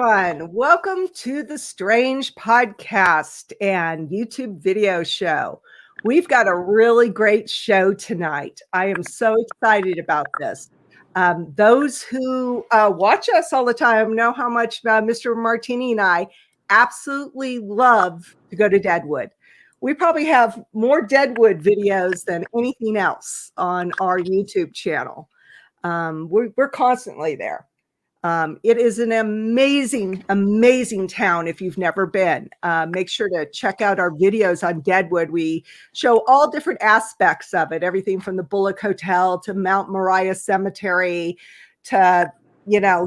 everyone. Welcome to the Strange Podcast and YouTube video show. We've got a really great show tonight. I am so excited about this. Those who watch us all the time know how much Mr. Martini and I absolutely love to go to Deadwood. We probably have more Deadwood videos than anything else on our YouTube channel. We're constantly there. It is an amazing, amazing town if you've never been. Make sure to check out our videos on Deadwood. We show all different aspects of it, everything from the Bullock Hotel to Mount Moriah Cemetery to,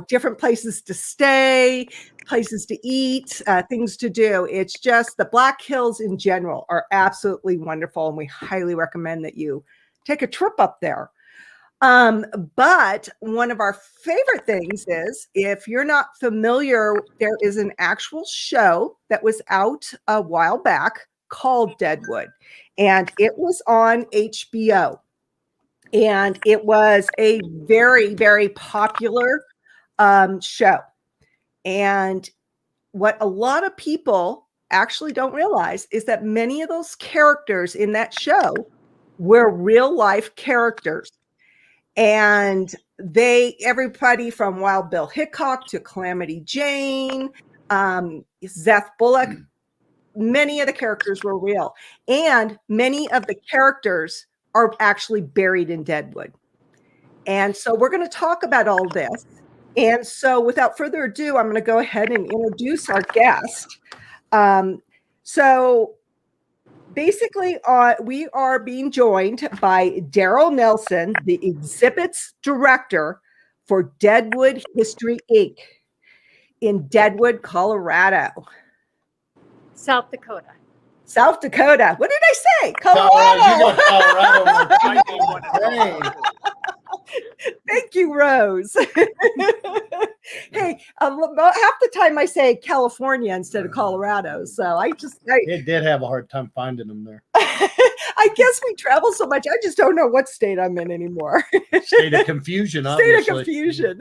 different places to stay, places to eat, things to do. It's just the Black Hills in general are absolutely wonderful, and we highly recommend that you take a trip up there. But one of our favorite things is, if you're not familiar, there is an actual show that was out a while back called Deadwood, and it was on HBO, and it was a very, very popular show. And what a lot of people actually don't realize is that many of those characters in that show were real life characters. And everybody from Wild Bill Hickok to Calamity Jane, Seth Bullock, many of the characters were real. And many of the characters are actually buried in Deadwood. And so we're going to talk about all this. And so without further ado, I'm going to go ahead and introduce our guest. Basically, we are being joined by Daryl Nelson, the exhibits director for Deadwood History Inc. in Deadwood, Colorado. South Dakota. South Dakota. What did I say? Colorado. Colorado. Thank you, Rose. Hey, about half the time I say California instead of Colorado. So it did have a hard time finding them there. I guess we travel so much. I just don't know what state I'm in anymore. State of confusion, obviously. State of confusion.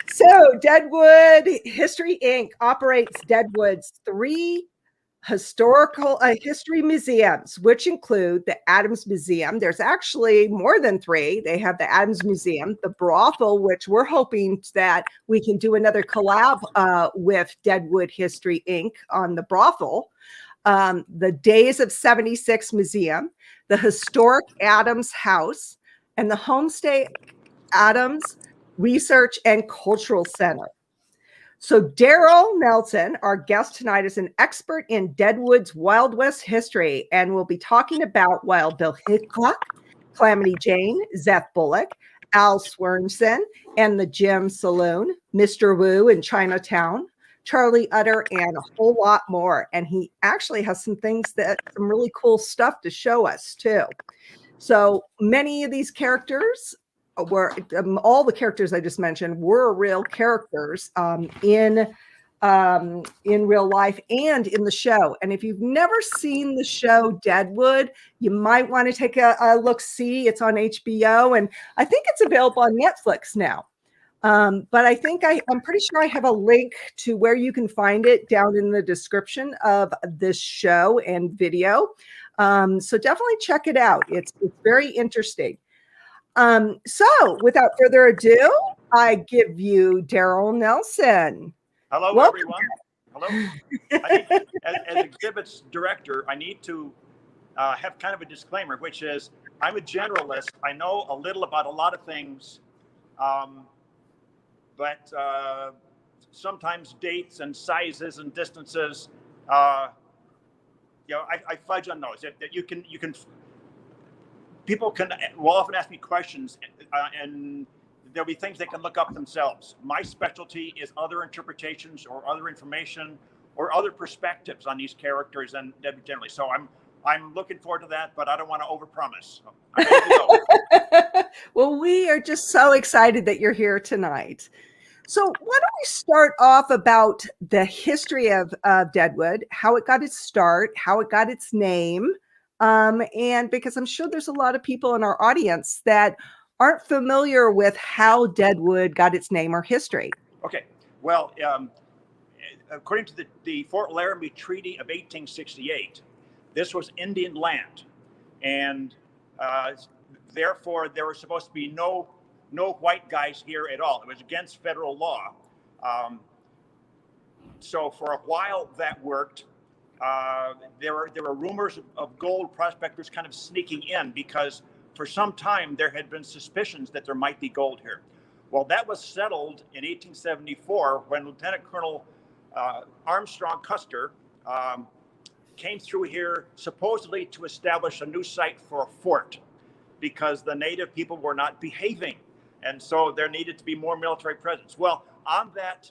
So Deadwood History Inc. operates Deadwood's 3 historical history museums, which include the Adams Museum. There's actually more than 3. They have the Adams Museum, the brothel, which we're hoping that we can do another collab with Deadwood History Inc. on the brothel, the Days of 76 Museum, the historic Adams House, and the Homestay Adams Research and Cultural Center. So Daryl Nelson, our guest tonight, is an expert in Deadwood's Wild West history, and we'll be talking about Wild Bill Hickok, Calamity Jane, Seth Bullock, Al Swearengen, and the Gem Saloon, Mr. Wu in Chinatown, Charlie Utter, and a whole lot more. And he actually has some really cool stuff to show us too. So many of these characters were all the characters I just mentioned were real characters in real life and in the show. And if you've never seen the show Deadwood, you might want to take a look-see. It's on HBO, and I think it's available on Netflix now. But I think I'm pretty sure I have a link to where you can find it down in the description of this show and video. So definitely check it out. It's very interesting. So without further ado, I give you Daryl Nelson. Hello, welcome, everyone. Hello. I think as exhibits director, I need to have kind of a disclaimer, which is I'm a generalist. I know a little about a lot of things, but sometimes dates and sizes and distances, I fudge on those. That you can. People will often ask me questions, and there'll be things they can look up themselves. My specialty is other interpretations or other information or other perspectives on these characters and generally. So I'm looking forward to that, but I don't want to overpromise. Well, we are just so excited that you're here tonight. So why don't we start off about the history of Deadwood, how it got its start, how it got its name. And because I'm sure there's a lot of people in our audience that aren't familiar with how Deadwood got its name or history. Okay. Well, according to the Fort Laramie Treaty of 1868, this was Indian land, and therefore there were supposed to be no white guys here at all. It was against federal law. So for a while that worked. There were rumors of gold prospectors kind of sneaking in because for some time there had been suspicions that there might be gold here. Well, that was settled in 1874 when Lieutenant Colonel Armstrong Custer came through here supposedly to establish a new site for a fort because the native people were not behaving. And so there needed to be more military presence. Well, on that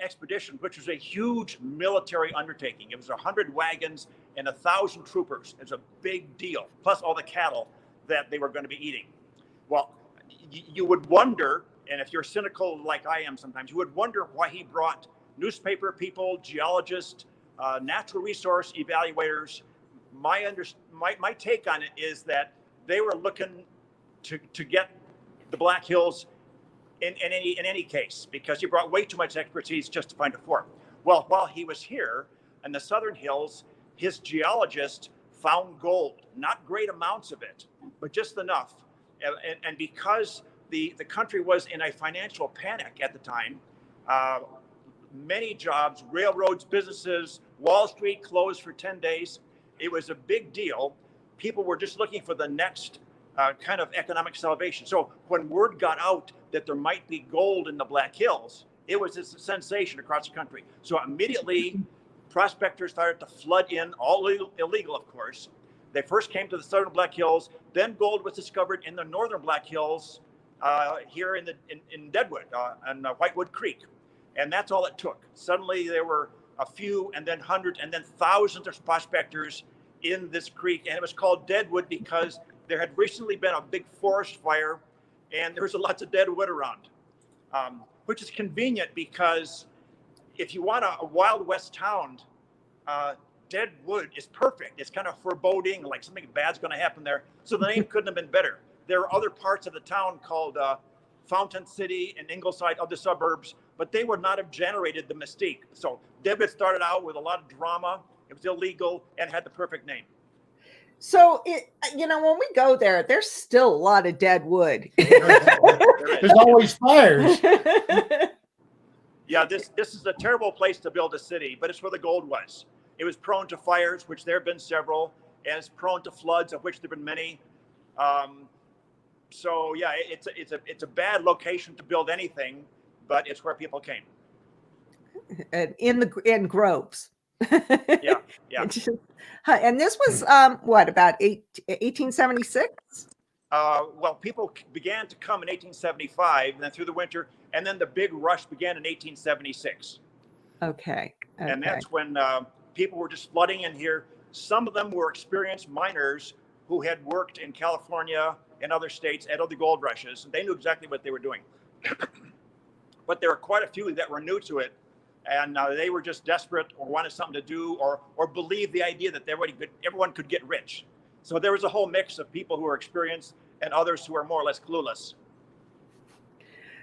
expedition, which was a huge military undertaking, it was 100 wagons and 1,000 troopers. It's a big deal, plus all the cattle that they were going to be eating. Well, you would wonder, and if you're cynical like I am sometimes, you would wonder why he brought newspaper people, geologists, natural resource evaluators. My take on it is that they were looking to get the Black Hills in any case, because he brought way too much expertise just to find a fort. Well, while he was here in the Southern Hills, his geologist found gold, not great amounts of it, but just enough. And because the country was in a financial panic at the time, many jobs, railroads, businesses, Wall Street closed for 10 days. It was a big deal. People were just looking for the next kind of economic salvation. So when word got out that there might be gold in the Black Hills, it was a sensation across the country. So immediately, prospectors started to flood in, all illegal, of course. They first came to the southern Black Hills, then gold was discovered in the northern Black Hills here in Deadwood and Whitewood Creek. And that's all it took. Suddenly there were a few, and then hundreds, and then thousands of prospectors in this creek. And it was called Deadwood because there had recently been a big forest fire and there was lots of dead wood around, which is convenient because if you want a Wild West town, Deadwood is perfect. It's kind of foreboding, like something bad's going to happen there. So the name couldn't have been better. There are other parts of the town called Fountain City and Ingleside, other suburbs, but they would not have generated the mystique. So Deadwood started out with a lot of drama. It was illegal and had the perfect name. So, when we go there, there's still a lot of dead wood. There's always fires. Yeah, this is a terrible place to build a city, but it's where the gold was. It was prone to fires, which there have been several, and it's prone to floods, of which there have been many. So yeah, it's a bad location to build anything, but it's where people came. And in groves. Yeah. And this was about 1876? Well, people began to come in 1875, and then through the winter, and then the big rush began in 1876. Okay. And that's when people were just flooding in here. Some of them were experienced miners who had worked in California and other states at other gold rushes, and they knew exactly what they were doing. But there were quite a few that were new to it, and they were just desperate or wanted something to do or believed the idea that everyone could get rich. So there was a whole mix of people who were experienced and others who were more or less clueless.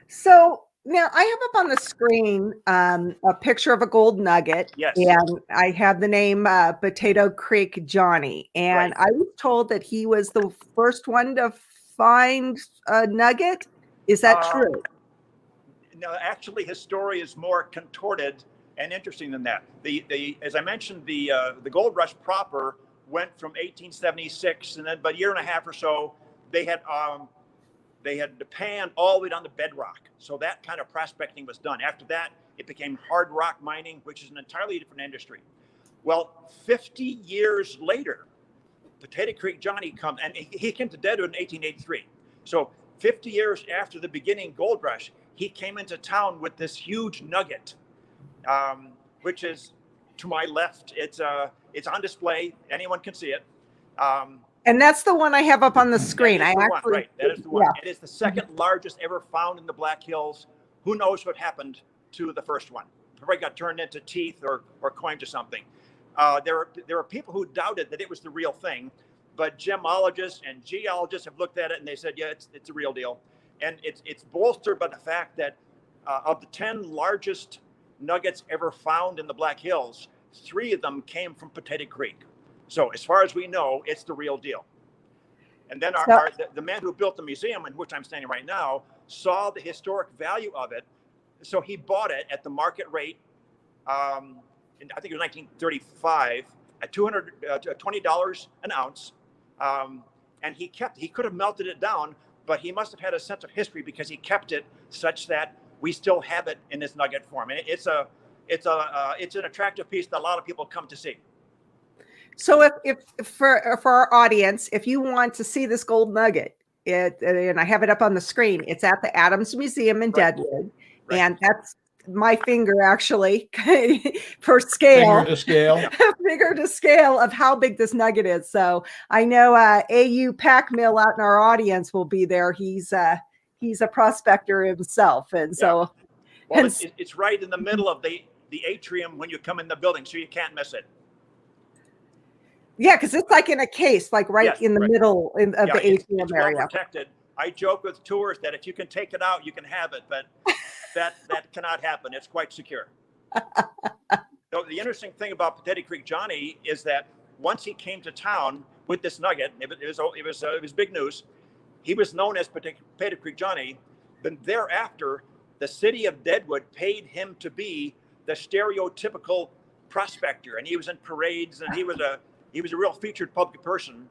So now I have up on the screen a picture of a gold nugget. Yes. And I have the name Potato Creek Johnny. And Right. I was told that he was the first one to find a nugget. Is that true? No, actually, his story is more contorted and interesting than that. As I mentioned, the gold rush proper went from 1876, and then about a year and a half or so, they had panned all the way down to bedrock. So that kind of prospecting was done. After that, it became hard rock mining, which is an entirely different industry. Well, 50 years later, Potato Creek Johnny comes, and he came to Deadwood in 1883. So 50 years after the beginning gold rush, he came into town with this huge nugget, which is to my left. It's on display. Anyone can see it. And that's the one I have up on the screen. That is the one. Yeah. It is the second largest ever found in the Black Hills. Who knows what happened to the first one? Probably got turned into teeth or coined or something. There were people who doubted that it was the real thing, but gemologists and geologists have looked at it and they said, yeah, it's a real deal. And it's bolstered by the fact that of the 10 largest nuggets ever found in the Black Hills, 3 of them came from Potato Creek. So as far as we know, it's the real deal. And then the man who built the museum, in which I'm standing right now, saw the historic value of it. So he bought it at the market rate, I think it was 1935, at $20 an ounce. And he could have melted it down, but he must have had a sense of history because he kept it such that we still have it in this nugget form. And it's an attractive piece that a lot of people come to see. So if for our audience, if you want to see this gold nugget, and I have it up on the screen, it's at the Adams Museum in Deadwood. Right. And that's my finger actually for scale. Finger to scale. Finger to scale of how big this nugget is. So I know AU Pack Mill out in our audience will be there. He's a prospector himself. And so well, it's right in the middle of the atrium when you come in the building, so you can't miss it. Yeah, because it's like in a case, like in the middle of the atrium area. Well protected. I joke with tourists that if you can take it out, you can have it, but that cannot happen. It's quite secure. So the interesting thing about Potato Creek Johnny is that once he came to town with this nugget, it was big news. He was known as Potato Creek Johnny. Then thereafter, the city of Deadwood paid him to be the stereotypical prospector, and he was in parades, and he was a real featured public person.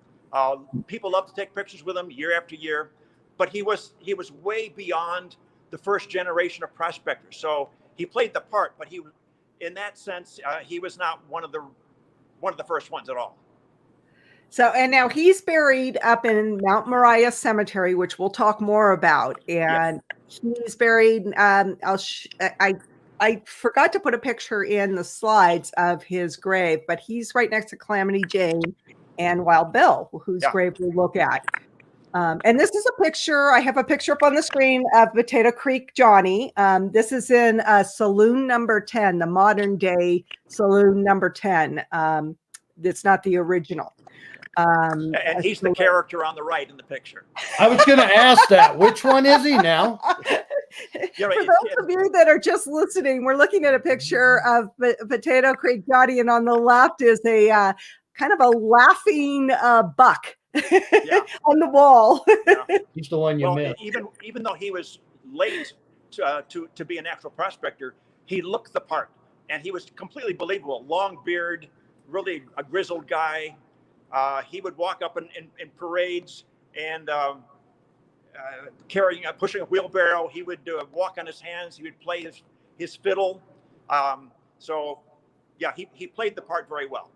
People loved to take pictures with him year after year, but he was way beyond the first generation of prospectors. So he played the part, but in that sense, he was not one of the first ones at all. So, and now he's buried up in Mount Moriah Cemetery, which we'll talk more about. And he's buried. I forgot to put a picture in the slides of his grave, but he's right next to Calamity Jane and Wild Bill, whose grave we'll look at. And this is a picture. I have a picture up on the screen of Potato Creek Johnny. This is in Saloon Number 10, the modern day Saloon Number 10. It's not the original. And he's the character on the right in the picture. I was going to ask that. Which one is he now? For those of you that are just listening, we're looking at a picture of Potato Creek Johnny, and on the left is a kind of a laughing buck on the wall. He's the one you missed. Even though he was late to be an actual prospector, he looked the part, and he was completely believable. Long beard, really a grizzled guy. He would walk up in parades and pushing a wheelbarrow. He would walk on his hands. He would play his fiddle. He played the part very well.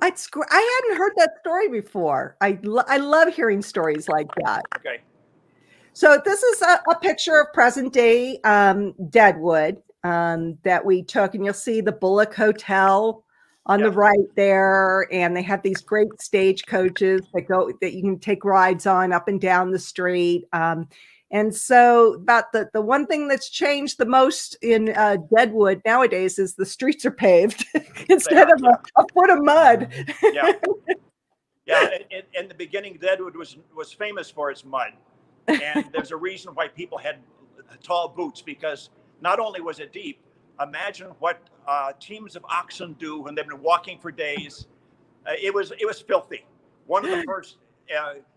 I hadn't heard that story before. I love hearing stories like that. Okay. So this is a picture of present day Deadwood that we took, and you'll see the Bullock Hotel on the right there, and they have these great stage coaches that you can take rides on up and down the street. And so about the one thing that's changed the most in Deadwood nowadays is the streets are paved instead of a foot of mud. In the beginning, Deadwood was famous for its mud. And there's a reason why people had tall boots, because not only was it deep, imagine what teams of oxen do when they've been walking for days. It was filthy. One of the first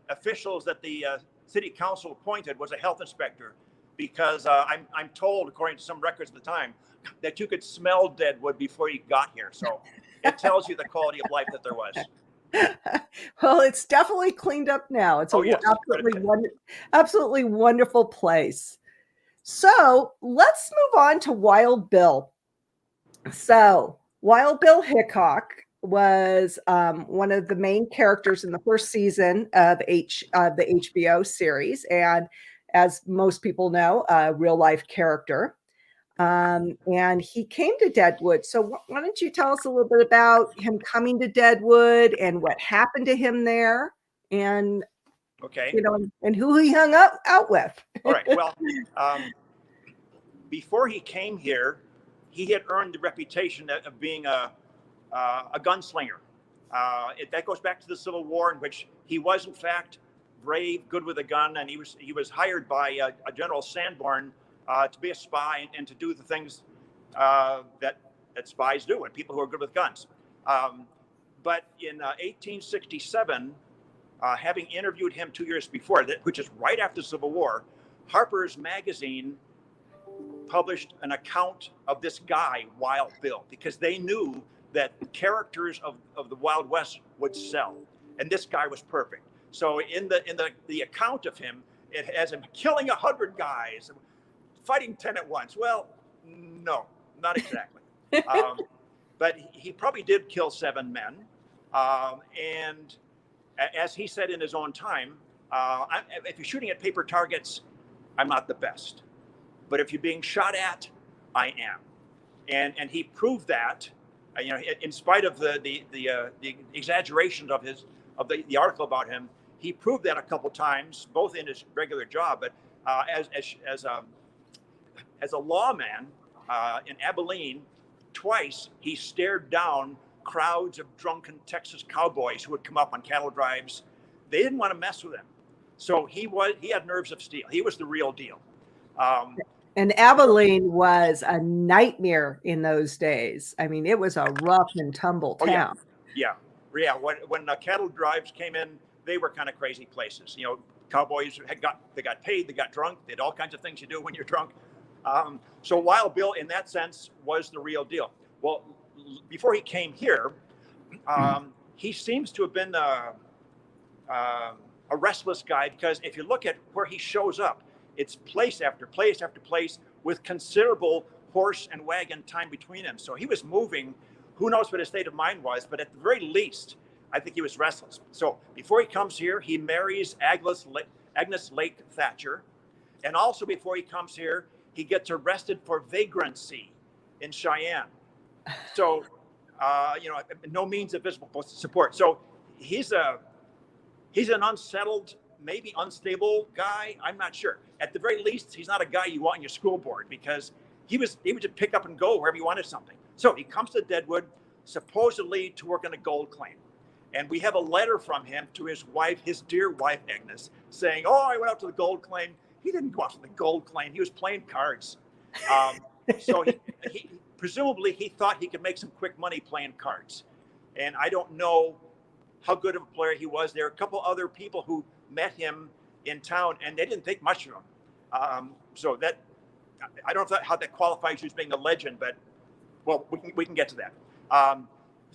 officials that the city council appointed was a health inspector, because I'm told, according to some records at the time, that you could smell Deadwood before you got here. So it tells you the quality of life that there was. Well, it's definitely cleaned up now. It's absolutely wonderful place. So let's move on to Wild Bill. So Wild Bill Hickok was one of the main characters in the first season of the HBO series, and as most people know, a real life character. And he came to Deadwood. So why don't you tell us a little bit about him coming to Deadwood and what happened to him there, and and who he hung out with. All right. Well, before he came here, he had earned the reputation of being a gunslinger. That goes back to the Civil War, in which he was in fact brave, good with a gun, and he was hired by a General Sanborn to be a spy and to do the things that spies do and people who are good with guns. But in 1867, having interviewed him 2 years before, which is right after the Civil War, Harper's Magazine published an account of this guy, Wild Bill, because they knew that characters of the Wild West would sell, and this guy was perfect. So in the account of him, it has him killing 100 guys, fighting 10 at once. Well, no, not exactly. But he probably did kill 7 men. And as he said in his own time, if you're shooting at paper targets, I'm not the best. But if you're being shot at, I am. And he proved that, in spite of the exaggerations of the article about him. He proved that a couple times, both in his regular job, but as a lawman in Abilene, twice he stared down crowds of drunken Texas cowboys who would come up on cattle drives. They didn't want to mess with him, so he had nerves of steel. He was the real deal. And Abilene was a nightmare in those days. I mean, it was a rough and tumble town. Yeah. When the cattle drives came in, they were kind of crazy places. Cowboys they got paid, they got drunk, they did all kinds of things you do when you're drunk. So Wild Bill, in that sense, was the real deal. Well, before he came here, he seems to have been a restless guy, because if you look at where he shows up, it's place after place after place with considerable horse and wagon time between them. So he was moving. Who knows what his state of mind was, but at the very least, I think he was restless. So before he comes here, he marries Agnes Lake Thatcher. And also before he comes here, he gets arrested for vagrancy in Cheyenne. So, no means of visible support. So he's an unsettled, maybe unstable guy. I'm not sure. At the very least, he's not a guy you want on your school board, because he would just pick up and go wherever he wanted something. So he comes to Deadwood, supposedly to work on a gold claim. And we have a letter from him to his wife, his dear wife, Agnes, saying, I went out to the gold claim. He didn't go out to the gold claim. He was playing cards. So he presumably he thought he could make some quick money playing cards. And I don't know how good of a player he was. There are a couple other people who met him in town, and they didn't think much of him. So that, I don't know how that qualifies you as being a legend, but well, we can get to that.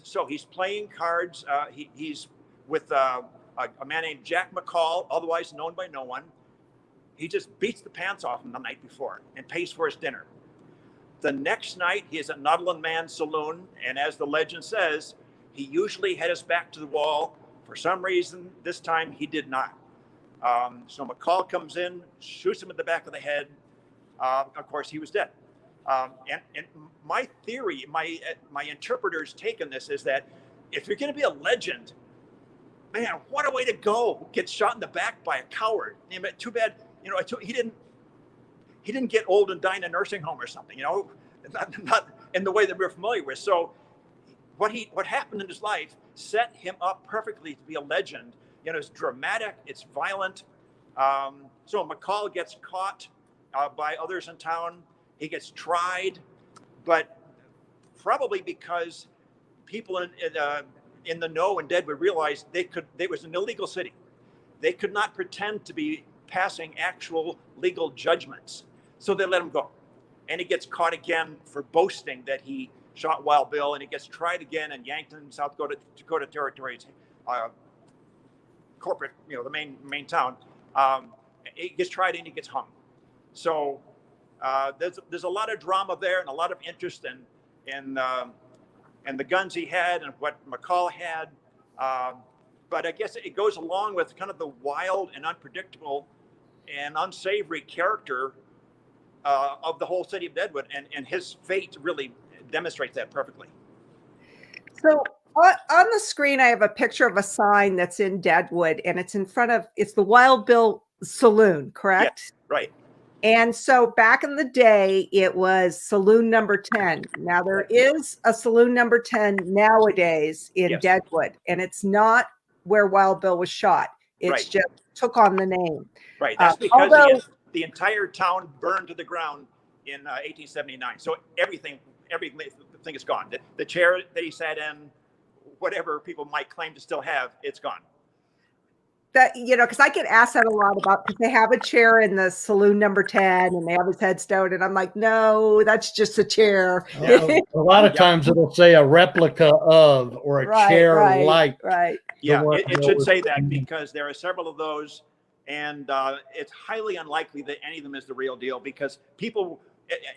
So he's playing cards. He's with a man named Jack McCall, otherwise known by no one. He just beats the pants off him the night before and pays for his dinner. The next night, he is at Nuttall Man's Saloon, and as the legend says, he usually had his back to the wall. For some reason, this time he did not. So McCall comes in, shoots him in the back of the head. Of course, he was dead. And my theory, my interpreter's take on this is that if you're going to be a legend, man, what a way to go! Get shot in the back by a coward. Too bad, he didn't get old and die in a nursing home or something. Not in the way that we're familiar with. So, what happened in his life set him up perfectly to be a legend. It's dramatic, it's violent. So McCall gets caught by others in town. He gets tried, but probably because people in the know in Deadwood realized it was an illegal city. They could not pretend to be passing actual legal judgments. So they let him go. And he gets caught again for boasting that he shot Wild Bill, and he gets tried again in Yankton, South Dakota Territory, corporate, the main town. He gets tried and he gets hung. So there's a lot of drama there and a lot of interest in the guns he had and what McCall had. But I guess it goes along with kind of the wild and unpredictable and unsavory character of the whole city of Deadwood, and his fate really demonstrates that perfectly. So on the screen, I have a picture of a sign that's in Deadwood, and it's the Wild Bill Saloon, correct? Yes, right. And so back in the day, it was saloon number 10. Now there is a saloon number 10 nowadays in Yes. Deadwood, and it's not where Wild Bill was shot. It's Right. just took on the name. Right. That's because although, the entire town burned to the ground in 1879. So everything is gone. The chair that he sat in, whatever people might claim to still have, it's gone. that, because I get asked that a lot about, because they have a chair in the saloon number 10 and they have his headstone, and I'm like, no, that's just a chair. A lot of times it'll say a replica of, or a chair like. Right. Yeah, it should say that, because there are several of those, and it's highly unlikely that any of them is the real deal, because people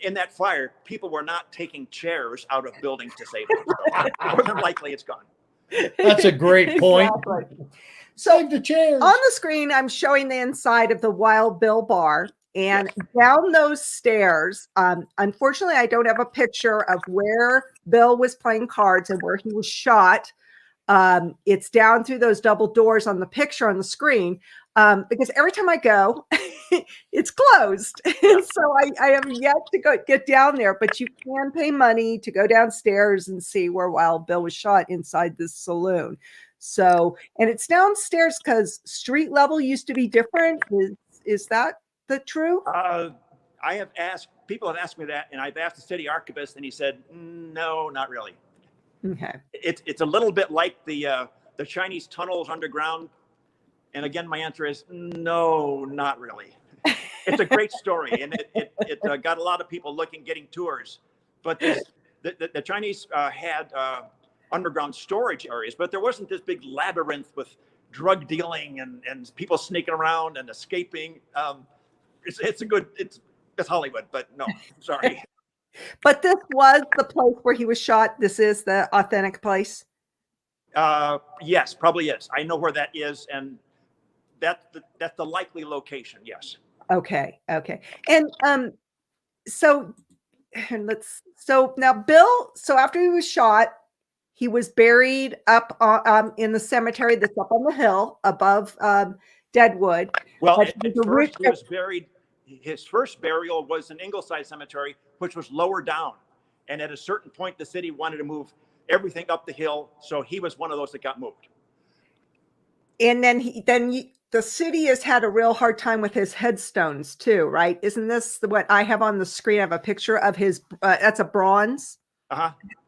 in that fire, people were not taking chairs out of buildings to save them. So more than likely it's gone. That's a great point. Exactly. So the chairs. On the screen, I'm showing the inside of the Wild Bill bar, and down those stairs, unfortunately, I don't have a picture of where Bill was playing cards and where he was shot. It's down through those double doors on the picture on the screen, because every time I go, it's closed. So I have yet to get down there, but you can pay money to go downstairs and see where Wild Bill was shot inside this saloon. So, and it's downstairs because street level used to be different. Is that the true? People have asked me that, and I've asked the city archivist, and he said, no, not really. Okay. It's a little bit like the Chinese tunnels underground. And again, my answer is no, not really. It's a great story, and it got a lot of people getting tours. But the Chinese had underground storage areas, but there wasn't this big labyrinth with drug dealing and people sneaking around and escaping. It's Hollywood, but no, sorry. But this was the place where he was shot. This is the authentic place. Yes, probably is. I know where that is, and that's the likely location. Yes. Okay. And so now Bill. So after he was shot, he was buried up in the cemetery that's up on the hill above Deadwood. Well, at first he was buried. His first burial was in Ingleside Cemetery, which was lower down. And at a certain point, the city wanted to move everything up the hill, so he was one of those that got moved. And then the city has had a real hard time with his headstones too, right? Isn't this what I have on the screen? I have a picture of his. That's a bronze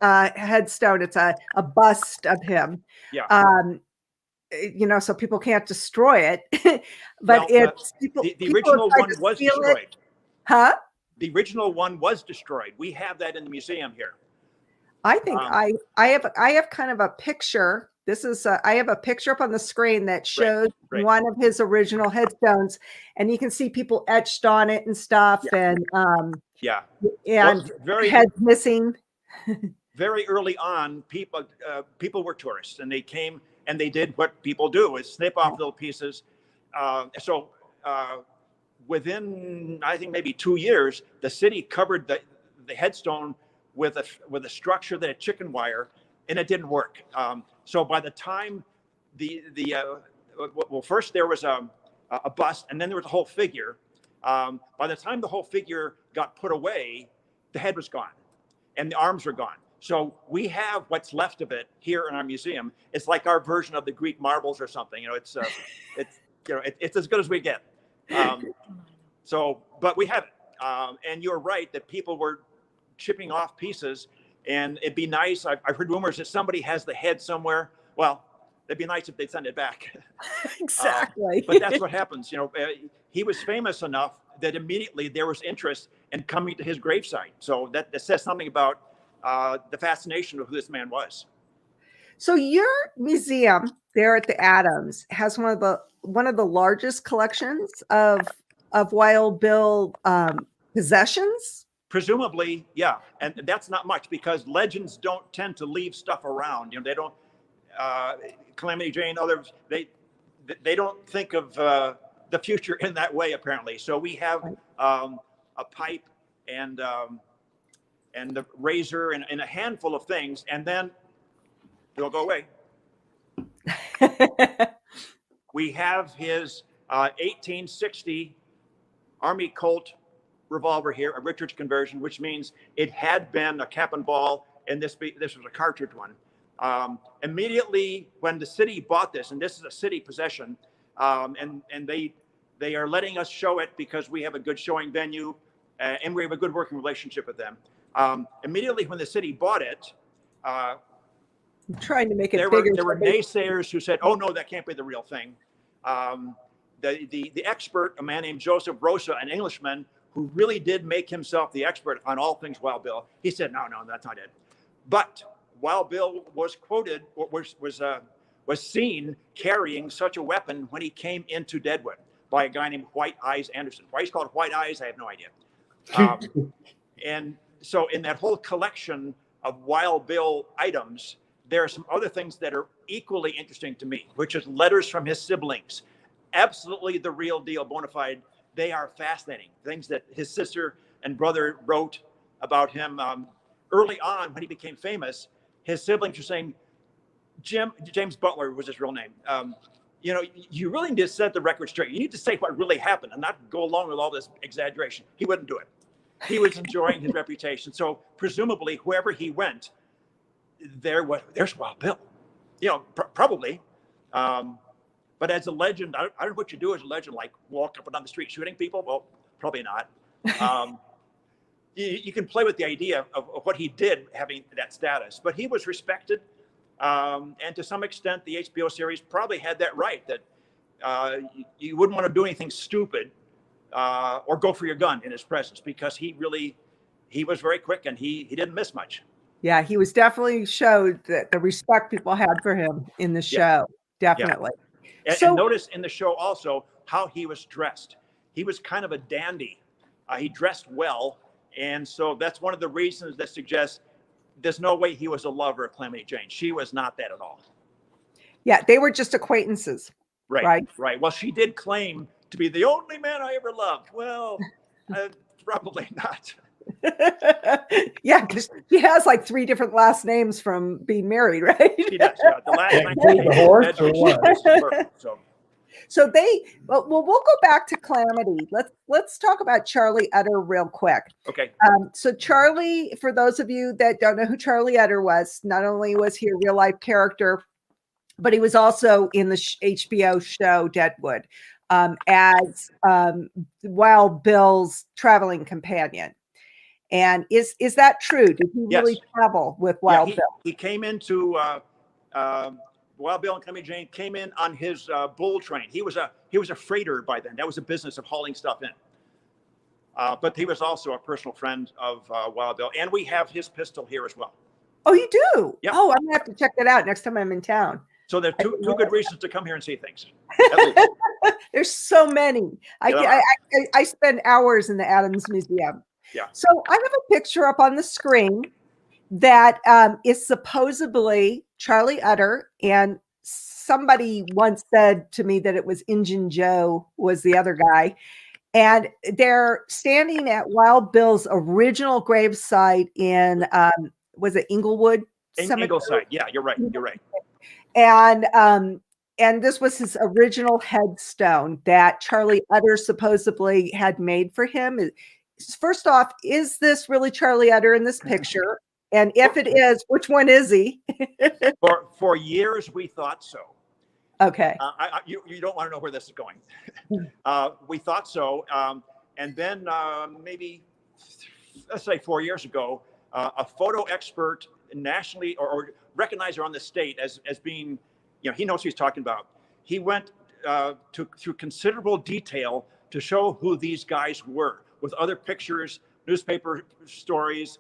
headstone. It's a bust of him. Yeah. So people can't destroy it, but the original one was destroyed. Huh? The original one was destroyed. We have that in the museum here. I think I have kind of a picture. This is I have a picture up on the screen that shows one of his original headstones, and you can see people etched on it and stuff, and heads missing. Very early on, people were tourists, and they came and they did what people do: is snip off little pieces. Within, I think, maybe 2 years, the city covered the headstone with a structure that had chicken wire, and it didn't work. So by the time first there was a bust, and then there was a whole figure. By the time the whole figure got put away, the head was gone, and the arms were gone. So we have what's left of it here in our museum. It's like our version of the Greek marbles or something. It's as good as we get. But we have it. And you're right that people were chipping off pieces, and it'd be nice. I've heard rumors that somebody has the head somewhere. Well, it'd be nice if they'd send it back. Exactly. But that's what happens. He was famous enough that immediately there was interest in coming to his gravesite. So that says something about the fascination of who this man was. So your museum there at the Adams has one of the largest collections of Wild Bill possessions. Presumably, yeah, and that's not much because legends don't tend to leave stuff around. They don't. Calamity Jane, others, they don't think of the future in that way, apparently. So we have a pipe and the razor and a handful of things, and then they'll go away. We have his 1860 Army Colt revolver here, a Richards conversion, which means it had been a cap and ball, and this was a cartridge one. Immediately when the city bought this, and this is a city possession, and they are letting us show it because we have a good showing venue, and we have a good working relationship with them. Immediately when the city bought it, I'm trying to make it there bigger. There were naysayers who said, "Oh no, that can't be the real thing." The expert, a man named Joseph Rosa, an Englishman who really did make himself the expert on all things Wild Bill, he said, "No, that's not it." But Wild Bill was quoted, was seen carrying such a weapon when he came into Deadwood by a guy named White Eyes Anderson. Why he's called White Eyes, I have no idea. And so in that whole collection of Wild Bill items, there are some other things that are equally interesting to me, which is letters from his siblings. Absolutely the real deal, bona fide. They are fascinating. Things that his sister and brother wrote about him early on when he became famous. His siblings were saying, James Butler was his real name. You really need to set the record straight. You need to say what really happened and not go along with all this exaggeration. He wouldn't do it. He was enjoying his reputation. So presumably, wherever he went, there's Wild Bill. Probably. But as a legend, I don't know what you do as a legend, like walk up and down the street shooting people. Well, probably not. You can play with the idea of what he did having that status, but he was respected. And to some extent, the HBO series probably had that right, that you wouldn't want to do anything stupid or go for your gun in his presence, because he was very quick and he didn't miss much. Yeah, he was definitely showed that the respect people had for him in the show. Definitely. Yeah. And notice in the show also how he was dressed. He was kind of a dandy. He dressed well. And so that's one of the reasons that suggests there's no way he was a lover of Calamity Jane. She was not that at all. Yeah, they were just acquaintances. Right. Well, she did claim to be the only man I ever loved. Well, probably not. Yeah, because she has like 3 different last names from being married, right? She does. Yeah. The last name. The horse or what? So we'll go back to Calamity. Let's talk about Charlie Utter real quick. Okay. So Charlie, for those of you that don't know who Charlie Utter was, not only was he a real life character, but he was also in the HBO show Deadwood as Wild Bill's traveling companion. And is that true? Did he really travel with Wild Bill? He came into Wild Bill and Calamity Jane came in on his bull train. He was a freighter by then. That was a business of hauling stuff in. But he was also a personal friend of Wild Bill, and we have his pistol here as well. Oh, you do? Yeah. Oh, I'm gonna have to check that out next time I'm in town. So there are two good reasons to come here and see things. There's so many. I spend hours in the Adams Museum. Yeah. So I have a picture up on the screen that is supposedly Charlie Utter, and somebody once said to me that it was Injun Joe was the other guy, and they're standing at Wild Bill's original gravesite in was it Inglewood? Ingleside. Yeah, you're right. And this was his original headstone that Charlie Utter supposedly had made for him. First off, is this really Charlie Utter in this picture? And if it is, which one is he? For years, we thought so. Okay. You don't want to know where this is going. We thought so. And then maybe, let's say 4 years ago, a photo expert nationally or recognized around the state as being, he knows what he's talking about. He went through considerable detail to show who these guys were with other pictures, newspaper stories,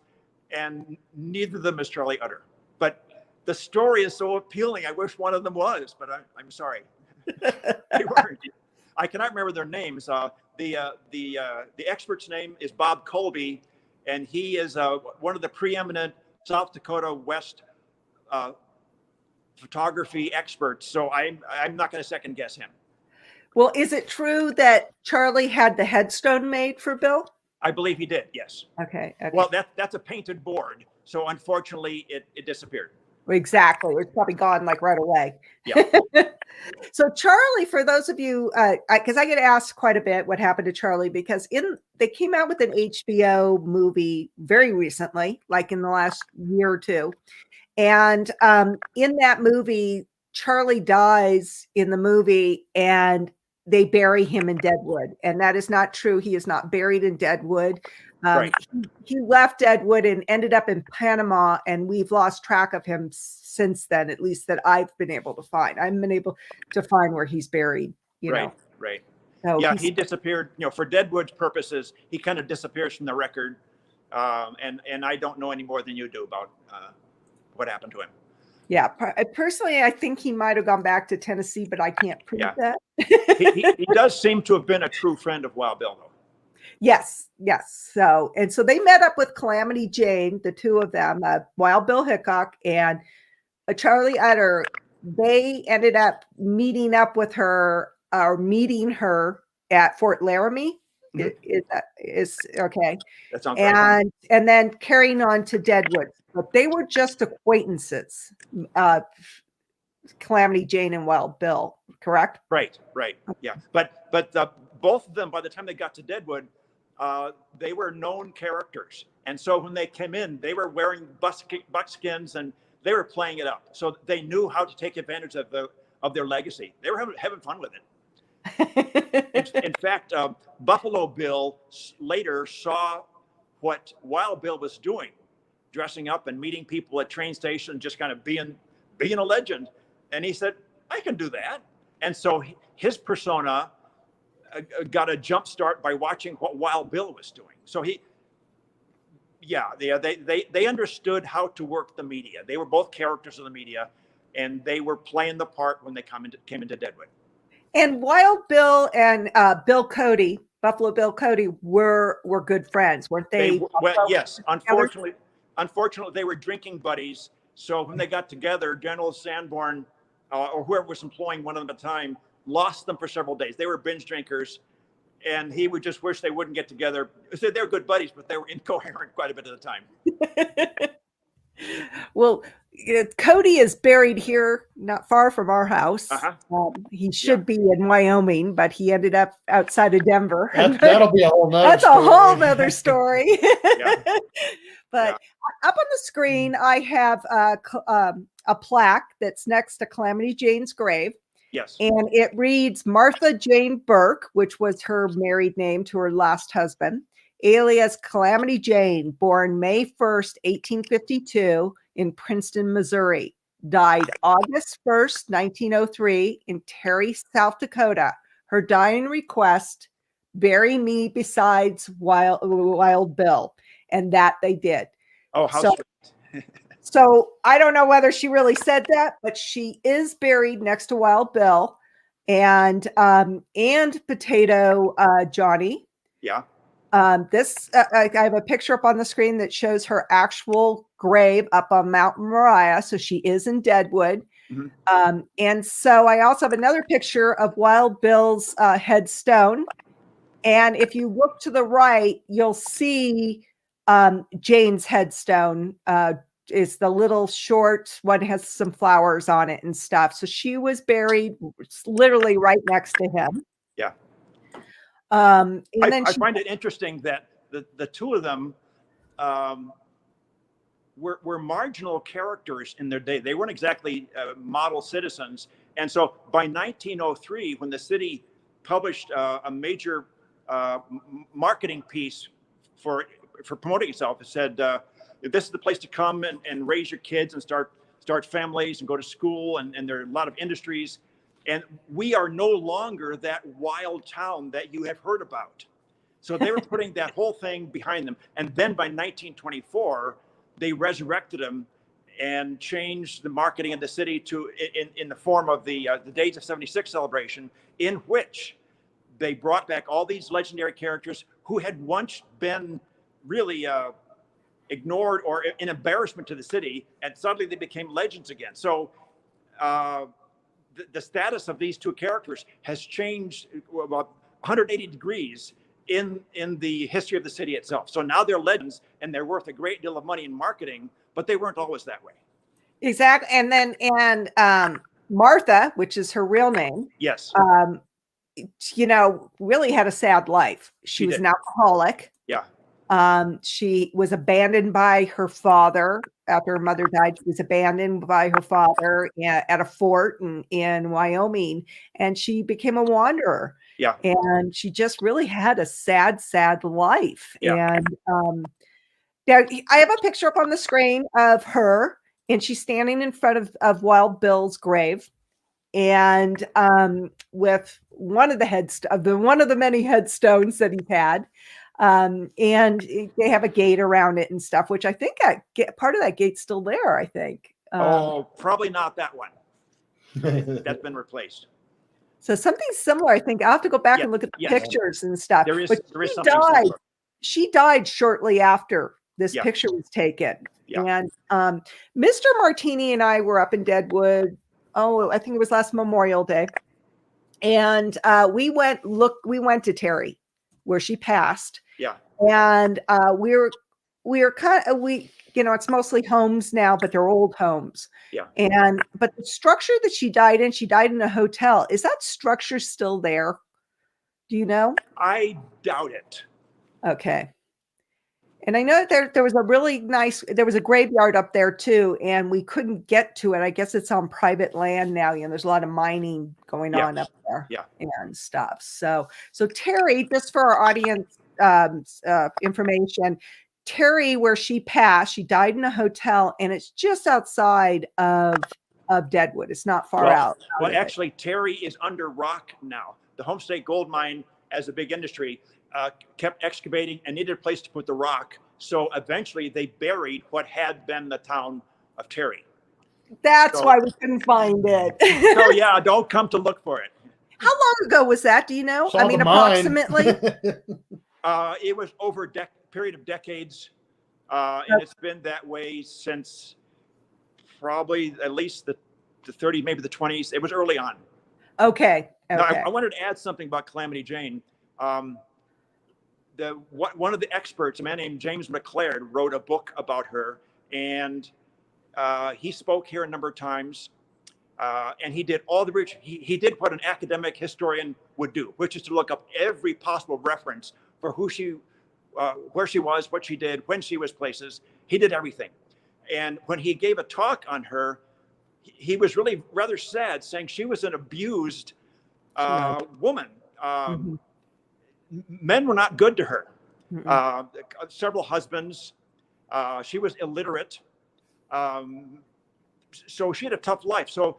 and neither of them is Charlie Utter. But the story is so appealing. I wish one of them was, but I'm sorry. They weren't. I cannot remember their names. The expert's name is Bob Colby, and he is one of the preeminent South Dakota West photography experts. So I'm not going to second guess him. Well, is it true that Charlie had the headstone made for Bill? I believe he did, yes. Okay. Well, that's a painted board. So unfortunately, it disappeared. Exactly. It was probably gone like right away. Yeah. So Charlie, for those of you, because I get asked quite a bit what happened to Charlie, because they came out with an HBO movie very recently, like in the last year or two. And in that movie, Charlie dies in the movie and they bury him in Deadwood. And that is not true. He is not buried in Deadwood. Right. He left Deadwood and ended up in Panama, and we've lost track of him since then, at least that I've been able to find. I've been able to find where he's buried, you know. Right. So yeah, he disappeared, for Deadwood's purposes, he kind of disappears from the record. And I don't know any more than you do about what happened to him. Yeah, personally, I think he might have gone back to Tennessee, but I can't prove that. he does seem to have been a true friend of Wild Bill, though. Yes. So they met up with Calamity Jane, the two of them, Wild Bill Hickok and Charlie Utter. They ended up meeting with her at Fort Laramie. Mm-hmm. Is okay. That sounds right. And then carrying on to Deadwood. But they were just acquaintances, Calamity Jane and Wild Bill, correct? Right. Yeah. But both of them, by the time they got to Deadwood, they were known characters. And so when they came in, they were wearing buckskins and they were playing it up. So they knew how to take advantage of their legacy. They were having fun with it. In fact, Buffalo Bill later saw what Wild Bill was doing, dressing up and meeting people at train stations, just kind of being a legend. And he said, I can do that. And so his persona got a jump start by watching what Wild Bill was doing. So they understood how to work the media. They were both characters of the media, and they were playing the part when they came into Deadwood. And Wild Bill and Buffalo Bill Cody were good friends, weren't they? Yes. Unfortunately, they were drinking buddies. So when they got together, General Sanborn or whoever was employing one of them at the time lost them for several days. They were binge drinkers, and he would just wish they wouldn't get together. So they were good buddies, but they were incoherent quite a bit of the time. Well, Cody is buried here, not far from our house. He should be in Wyoming, but he ended up outside of Denver. That'll be a whole nother That's story. A whole nother story. But up on the screen, I have a plaque that's next to Calamity Jane's grave. Yes. And it reads Martha Jane Burke, which was her married name to her last husband, alias Calamity Jane, born May 1st, 1852 in Princeton, Missouri, died August 1st, 1903 in Terry, South Dakota. Her dying request, bury me besides Wild Bill. And that they did. Oh, how sweet. So I don't know whether she really said that, but she is buried next to Wild Bill and Potato Johnny. Yeah. I have a picture up on the screen that shows her actual grave up on Mount Moriah. So she is in Deadwood. Mm-hmm. And so I also have another picture of Wild Bill's headstone. And if you look to the right, you'll see Jane's headstone is the little short one, has some flowers on it and stuff. So she was buried literally right next to him. Yeah. I find it interesting that the two of them were marginal characters in their day. They weren't exactly model citizens. And so by 1903, when the city published a major marketing piece for promoting itself, it said, this is the place to come and raise your kids and start families and go to school. And there are a lot of industries. And we are no longer that wild town that you have heard about. So they were putting that whole thing behind them. And then by 1924, they resurrected them and changed the marketing of the city to in the form of the Days of 76 celebration, in which they brought back all these legendary characters who had once been really ignored or an embarrassment to the city, and suddenly they became legends again. So the status of these two characters has changed about 180 degrees in the history of the city itself. So now they're legends and they're worth a great deal of money in marketing, but they weren't always that way. Exactly. And Martha, which is her real name, Yes. Really had a sad life. She was did. an alcoholic. Yeah. She was abandoned by her father after her mother died. She was abandoned by her father at a fort in Wyoming, and she became a wanderer. Yeah. And she just really had a sad, sad life. Yeah. And now I have a picture up on the screen of her, and she's standing in front of Wild Bill's grave, and with one of the many headstones that he had. And they have a gate around it and stuff, which I think part of that gate's still there, I think. Probably not that one. That's been replaced. So something similar, I think. I'll have to go back and look at the pictures and stuff. There is something similar. She died shortly after this picture was taken. Yeah. And Mr. Martini and I were up in Deadwood. I think it was last Memorial Day. And we went to Terry, where she passed. Yeah. And we it's mostly homes now, but they're old homes. Yeah. But the structure that she died in a hotel. Is that structure still there? Do you know? I doubt it. Okay. And I know there was a graveyard up there too, and we couldn't get to it. I guess it's on private land now. There's a lot of mining going on up there and stuff. So Terry, just for our audience information, Terry, where she passed, she died in a hotel, and it's just outside of Deadwood. It's not far out. Well, actually, Terry is under rock now. The Homestake Gold Mine, as a big industry, kept excavating and needed a place to put the rock. So eventually they buried what had been the town of Terry. That's why we couldn't find it. So yeah, don't come to look for it. How long ago was that? Do you know? I mean, approximately. It was over a period of decades. And it's been that way since probably at least the 30s, maybe the 20s. It was early on. Okay. Now, I wanted to add something about Calamity Jane. One of the experts, a man named James McLeod, wrote a book about her, and he spoke here a number of times, and he did all the research. He did what an academic historian would do, which is to look up every possible reference for who she, where she was, what she did, when she was places. He did everything. And when he gave a talk on her, he was really rather sad, saying she was an abused woman. Men were not good to her. Several husbands. She was illiterate. So she had a tough life. So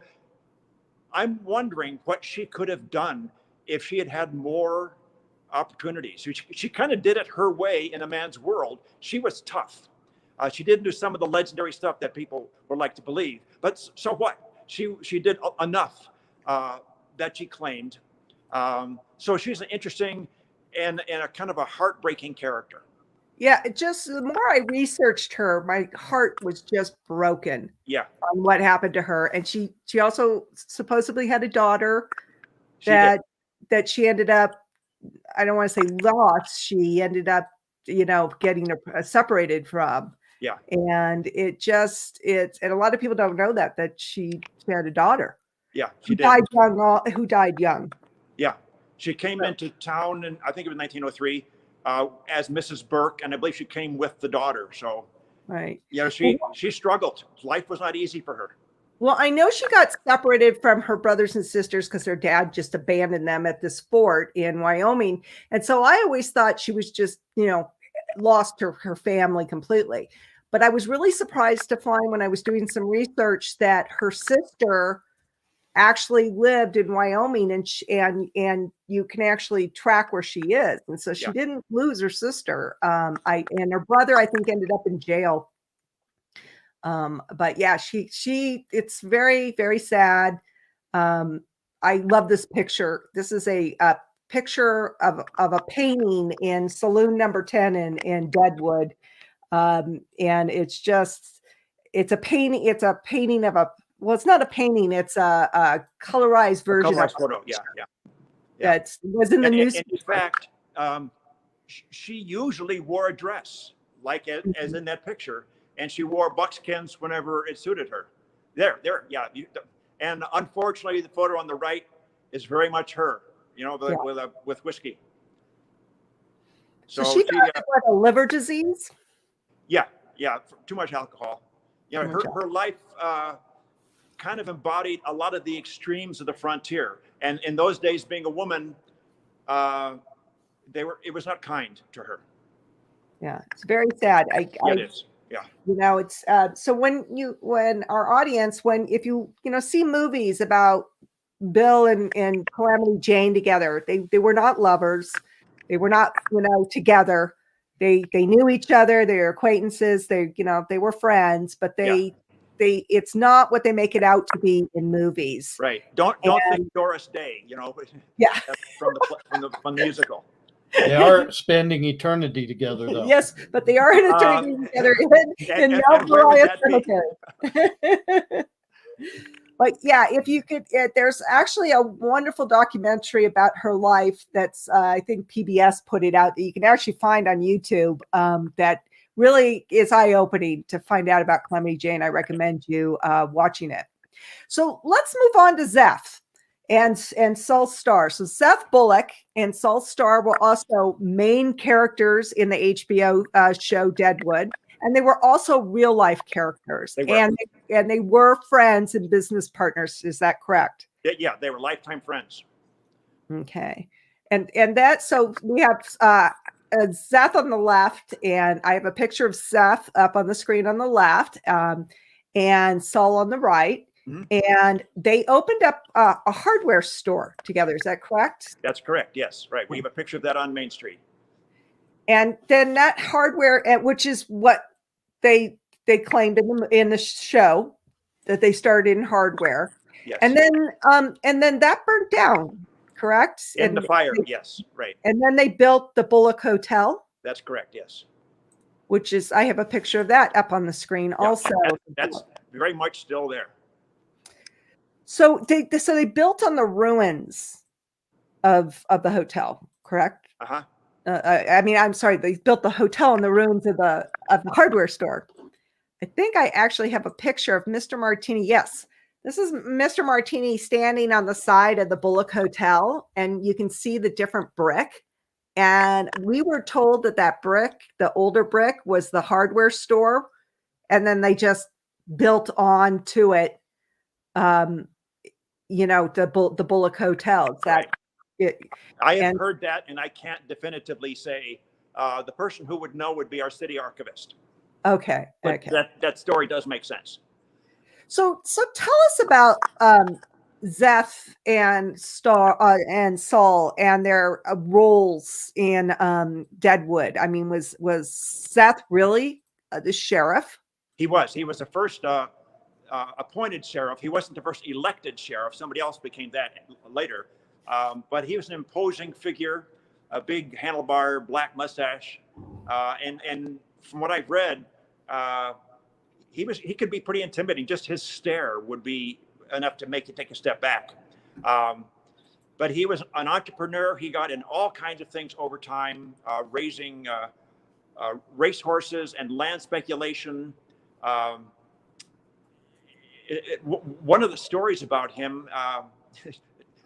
I'm wondering what she could have done if she had had more opportunities. She kind of did it her way in a man's world. She was tough. She didn't do some of the legendary stuff that people would like to believe. But so what? She did enough that she claimed. So she's an interesting and a kind of a heartbreaking character. Yeah, just the more I researched her, my heart was just broken. Yeah, on what happened to her, and she also supposedly had a daughter that she ended up. I don't want to say lost. She ended up, getting separated from. Yeah, and and a lot of people don't know that she had a daughter. Yeah, who died young. Who died young. Yeah. She came into town in, I think it was 1903, as Mrs. Burke, and I believe she came with the daughter. So, right. Yeah, she struggled. Life was not easy for her. Well, I know she got separated from her brothers and sisters because her dad just abandoned them at this fort in Wyoming. And so I always thought she was just, lost her family completely. But I was really surprised to find when I was doing some research that her sister actually lived in Wyoming, and you can actually track where she is, and so she didn't lose her sister. And her brother, I think, ended up in jail. But yeah, she it's very, very sad. I love this picture. This is a picture of a painting in Saloon Number 10 in Deadwood, and it's a painting of a. Well, it's not a painting. It's a colorized version. Colorized photo. Yeah. That was in the newspaper. In fact, she usually wore a dress, like as in that picture, and she wore buckskins whenever it suited her. There, yeah. And unfortunately, the photo on the right is very much her, with whiskey. So she got a liver disease? Yeah, too much alcohol. Her life kind of embodied a lot of the extremes of the frontier. And in those days, being a woman, it was not kind to her. Yeah, it's very sad. It is. Yeah. It's so when our audience, if you see movies about Bill and Calamity Jane together, they were not lovers. They were not, together. They knew each other. They were acquaintances. They were friends, but it's not what they make it out to be in movies. Right. Don't think Doris Day, Yeah. from the musical. They are spending eternity together, though. Yes, but they are in eternity together in Mount Moriah Cemetery. But yeah, if you could, there's actually a wonderful documentary about her life that's, I think PBS put it out, that you can actually find on YouTube, that really is eye-opening to find out about Calamity Jane. I recommend you watching it. So let's move on to Seth and Saul Starr. So Seth Bullock and Saul Starr were also main characters in the HBO show Deadwood. And they were also real life characters, and they were friends and business partners. Is that correct? Yeah, they were lifetime friends. Okay, and that, so we have Seth on the left, and I have a picture of Seth up on the screen on the left, and Saul on the right. Mm-hmm. And they opened up a hardware store together. Is that correct? That's correct. Yes, right. We have a picture of that on Main Street. And then that hardware, which is what they claimed in the show, that they started in hardware. Yes. And then that burnt down, correct? In the fire, yes, right. And then they built the Bullock Hotel. That's correct, yes. Which is, I have a picture of that up on the screen also. That's very much still there. So they built on the ruins of the hotel, correct? Uh-huh. I'm sorry, they built the hotel in the ruins of the hardware store. I think I actually have a picture of Mr. Martini. Yes, this is Mr. Martini standing on the side of the Bullock Hotel, and you can see the different brick. And we were told that brick, the older brick, was the hardware store, and then they just built on to it, the Bullock Hotel. Is that? I have heard that, and I can't definitively say. The person who would know would be our city archivist. Okay. But that story does make sense. So tell us about Seth and Starr and Saul and their roles in Deadwood. I mean, was Seth really the sheriff? He was. He was the first appointed sheriff. He wasn't the first elected sheriff. Somebody else became that later. But he was an imposing figure, a big handlebar, black mustache, and from what I've read, he could be pretty intimidating. Just his stare would be enough to make you take a step back. But he was an entrepreneur. He got in all kinds of things over time, raising race horses and land speculation. One of the stories about him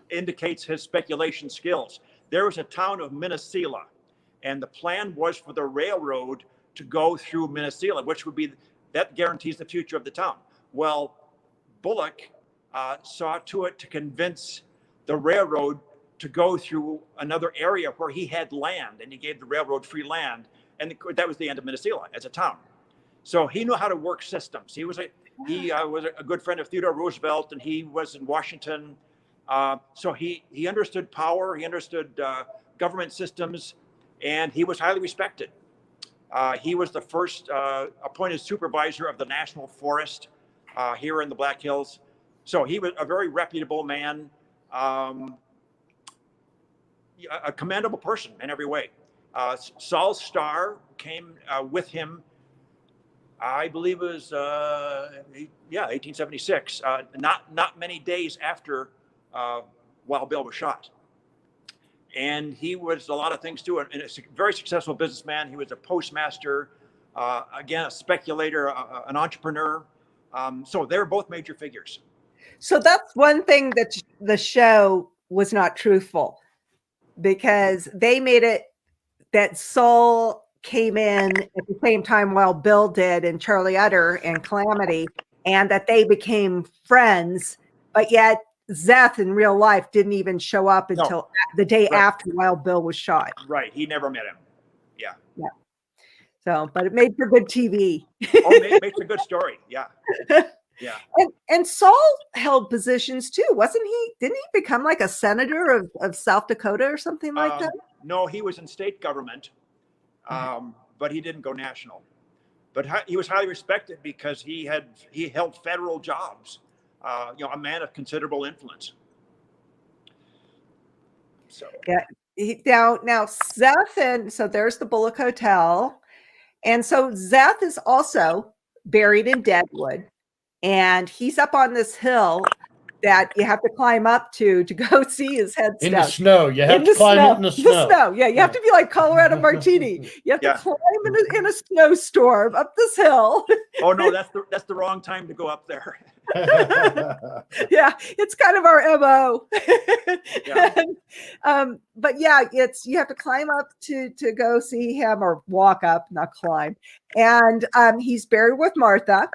indicates his speculation skills. There was a town of Minnesota, and the plan was for the railroad to go through Minnesota, which that guarantees the future of the town. Well, Bullock saw to it to convince the railroad to go through another area where he had land, and he gave the railroad free land, and that was the end of Minnesota as a town. So he knew how to work systems. He was a good friend of Theodore Roosevelt, and he was in Washington. So he understood power, he understood government systems, and he was highly respected. He was the first appointed supervisor of the National Forest here in the Black Hills. So he was a very reputable man, a commendable person in every way. Saul Starr came with him, I believe it was, 1876, not many days after Wild Bill was shot. And he was a lot of things too, and a very successful businessman. He was a postmaster, again, a speculator, an entrepreneur. So they're both major figures. So that's one thing that the show was not truthful, because they made it that Saul came in at the same time while Bill did, and Charlie Utter and Calamity, and that they became friends, but yet Seth in real life didn't even show up until the day after while Bill was shot. Right. He never met him. Yeah. Yeah. So, but it made for good TV. It makes a good story. Yeah. Yeah. And Saul held positions too, wasn't he? Didn't he become like a senator of South Dakota or something like that? No, he was in state government, but he didn't go national. But he was highly respected because he held federal jobs. A man of considerable influence. So yeah, now Seth, and so there's the Bullock Hotel, and so Seth is also buried in Deadwood, and he's up on this hill that you have to climb up to go see his headstone. In the snow. You have to climb it in the snow. Yeah, you have to be like Colorado Martini. You have to climb in a snowstorm up this hill. Oh no, that's the wrong time to go up there. Yeah, it's kind of our MO. Yeah. And, but yeah, you have to climb up to go see him, or walk up, not climb. And he's buried with Martha.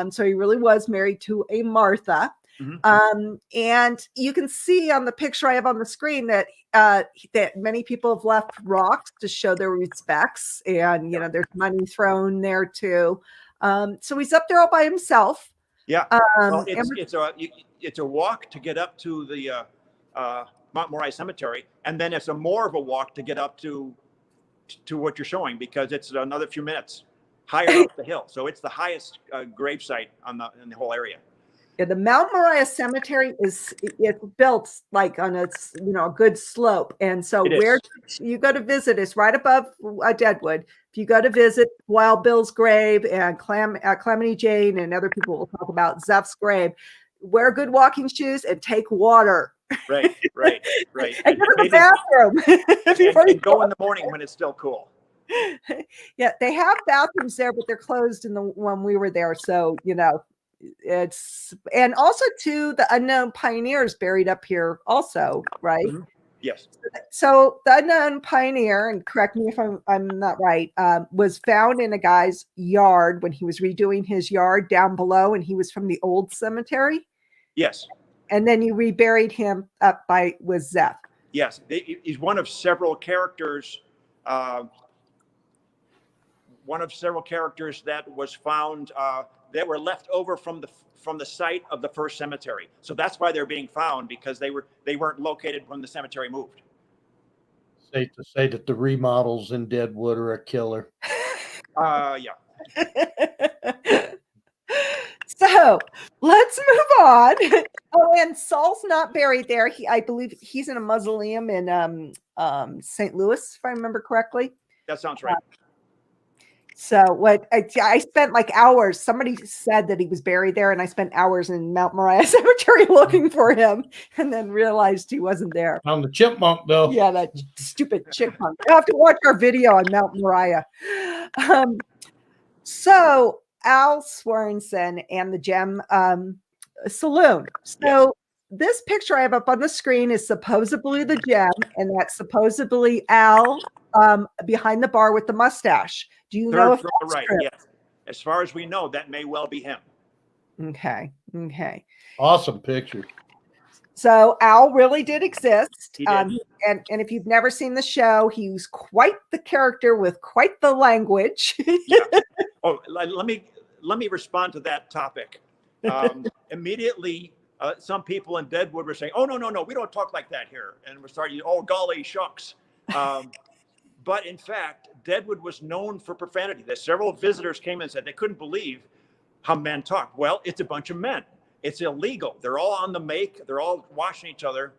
So he really was married to a Martha. Mm-hmm. And you can see on the picture I have on the screen that that many people have left rocks to show their respects, and there's money thrown there too. So he's up there all by himself. Yeah, it's a walk to get up to the Mount Moriah Cemetery, and then it's more of a walk to get up to what you're showing, because it's another few minutes higher up the hill. So it's the highest gravesite in the whole area. Yeah, the Mount Moriah Cemetery it's built like on a good slope, and so where you go to visit is right above Deadwood. If you go to visit Wild Bill's grave and Calamity Jane and other people will talk about Zeph's grave, wear good walking shoes and take water. Right. And go to the bathroom before you go in the morning when it's still cool. Yeah, they have bathrooms there, but they're closed when we were there. So and also too, the unknown pioneers buried up here also, right? Mm-hmm. Yes. So the unknown pioneer, and correct me if I'm not right, was found in a guy's yard when he was redoing his yard down below, and he was from the old cemetery. Yes. And then you reburied him up with Seth. Yes, he's one of several characters. One of several characters that was found that were left over from the site of the first cemetery. So that's why they're being found, because they weren't located when the cemetery moved. Safe to say that the remodels in Deadwood are a killer. Yeah. So let's move on. Oh, and Saul's not buried there. I believe he's in a mausoleum in St. Louis, if I remember correctly. That sounds right. So what I spent like hours. Somebody said that he was buried there, and I spent hours in Mount Moriah Cemetery looking for him, and then realized he wasn't there. On the chipmunk, though. Yeah, that stupid chipmunk. I have to watch our video on Mount Moriah. So Al Swearengen and the Gem Saloon. So this picture I have up on the screen is supposedly the Gem, and that's supposedly Al behind the bar with the mustache. Do you know if that's right? true? Yes. As far as we know, that may well be him. Okay. Awesome picture. So Al really did exist. He did. And if you've never seen the show, he's quite the character with quite the language. Yeah. Oh, let me respond to that topic. Immediately, some people in Deadwood were saying, "Oh no, we don't talk like that here," and we're starting. Oh golly shucks. But in fact, Deadwood was known for profanity. There's several visitors came and said they couldn't believe how men talk. Well, it's a bunch of men. It's illegal. They're all on the make. They're all washing each other.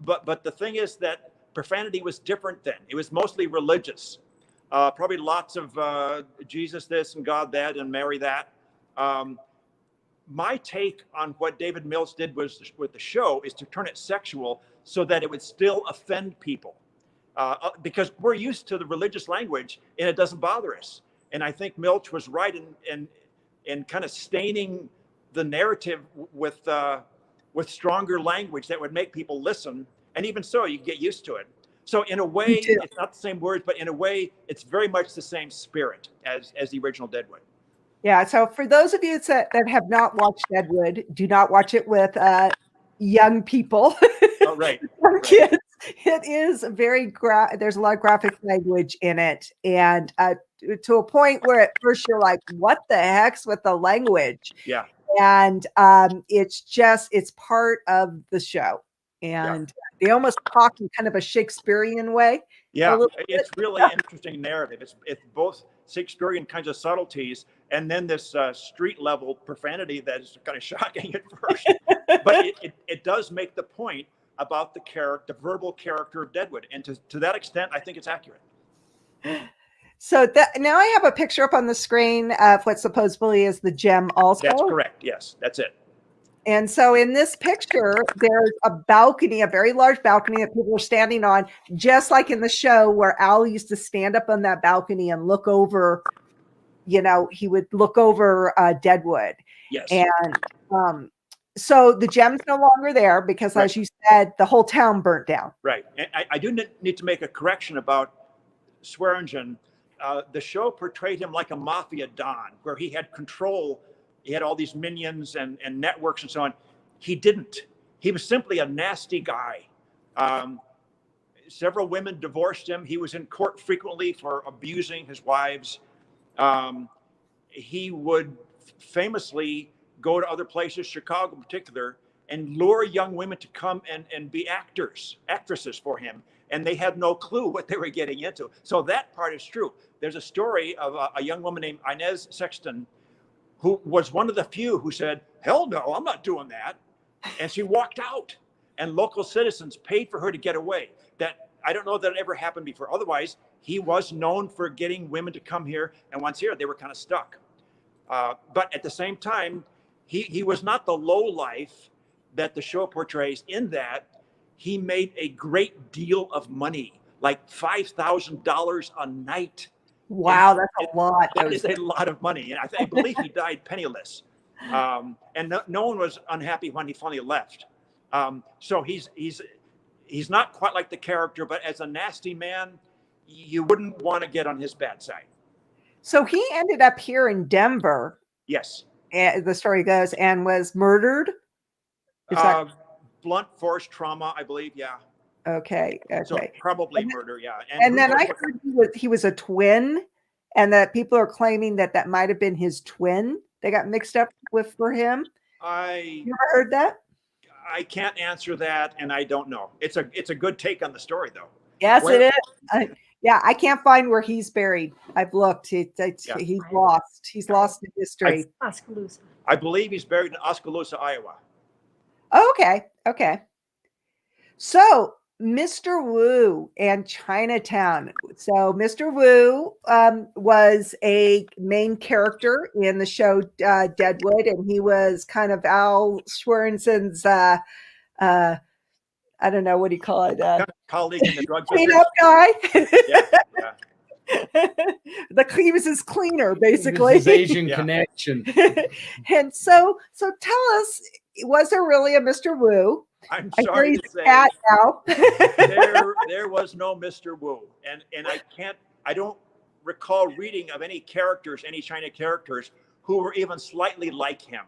But the thing is that profanity was different then. It was mostly religious. Probably lots of Jesus this and God that and Mary that. My take on what David Mills did with the show is to turn it sexual so that it would still offend people. Because we're used to the religious language and it doesn't bother us. And I think Milch was right in kind of staining the narrative with stronger language that would make people listen. And even so, you get used to it. So in a way, it's not the same words, but in a way, it's very much the same spirit as the original Deadwood. Yeah. So for those of you that have not watched Deadwood, do not watch it with young people. Oh, right. Young kids. It is very there's a lot of graphic language in it, and to a point where at first you're like, "What the heck's with the language?" Yeah. And it's part of the show, and they almost talk in kind of a Shakespearean way. Yeah, it's really interesting narrative. It's both Shakespearean kinds of subtleties, and then this street level profanity that is kind of shocking at first. But it does make the point about the verbal character of Deadwood, and to that extent, I think it's accurate. So now I have a picture up on the screen of what supposedly is the gem also. That's correct. Yes, that's it. And so in this picture, there's a balcony, a very large balcony that people are standing on, just like in the show where Al used to stand up on that balcony and look over, he would look over Deadwood. Yes. And so the gem's no longer there because, as you said, the whole town burnt down. Right. And I do need to make a correction about Swearengen. The show portrayed him like a mafia don, where he had control. He had all these minions and networks and so on. He didn't. He was simply a nasty guy. Several women divorced him. He was in court frequently for abusing his wives. He would famously go to other places, Chicago in particular, and lure young women to come and be actresses for him. And they had no clue what they were getting into. So that part is true. There's a story of a young woman named Inez Sexton, who was one of the few who said, "Hell no, I'm not doing that." And she walked out, and local citizens paid for her to get away. That I don't know that it ever happened before. Otherwise, he was known for getting women to come here, and once here, they were kind of stuck. But at the same time, he was not the low life that the show portrays, in that he made a great deal of money, like $5,000 a night. Wow, that's a lot. That is a lot of money. And I believe he died penniless. And no one was unhappy when he finally left. So he's not quite like the character, but as a nasty man, you wouldn't want to get on his bad side. So he ended up here in Denver. Yes. The story goes, and was murdered. Blunt force trauma, I believe. Yeah. Okay. So probably murder. Yeah. And then I heard he was a twin, and that people are claiming that might have been his twin. They got mixed up for him. You ever heard that? I can't answer that, and I don't know. It's a good take on the story, though. Yes, it is. Yeah, I can't find where he's buried. I've looked. He's lost. He's lost in history. Oskaloosa. I believe he's buried in Oskaloosa, Iowa. Okay. So Mr. Wu and Chinatown. So Mr. Wu was a main character in the show Deadwood, and he was kind of Al Swearengen's I don't know, what do you call it? Colleague in the drug cleanup guy. Yeah. He was his cleaner, basically. His Asian connection. And so tell us, was there really a Mr. Wu? I'm sorry to say, now. there was no Mr. Wu, and I don't recall reading of any China characters who were even slightly like him.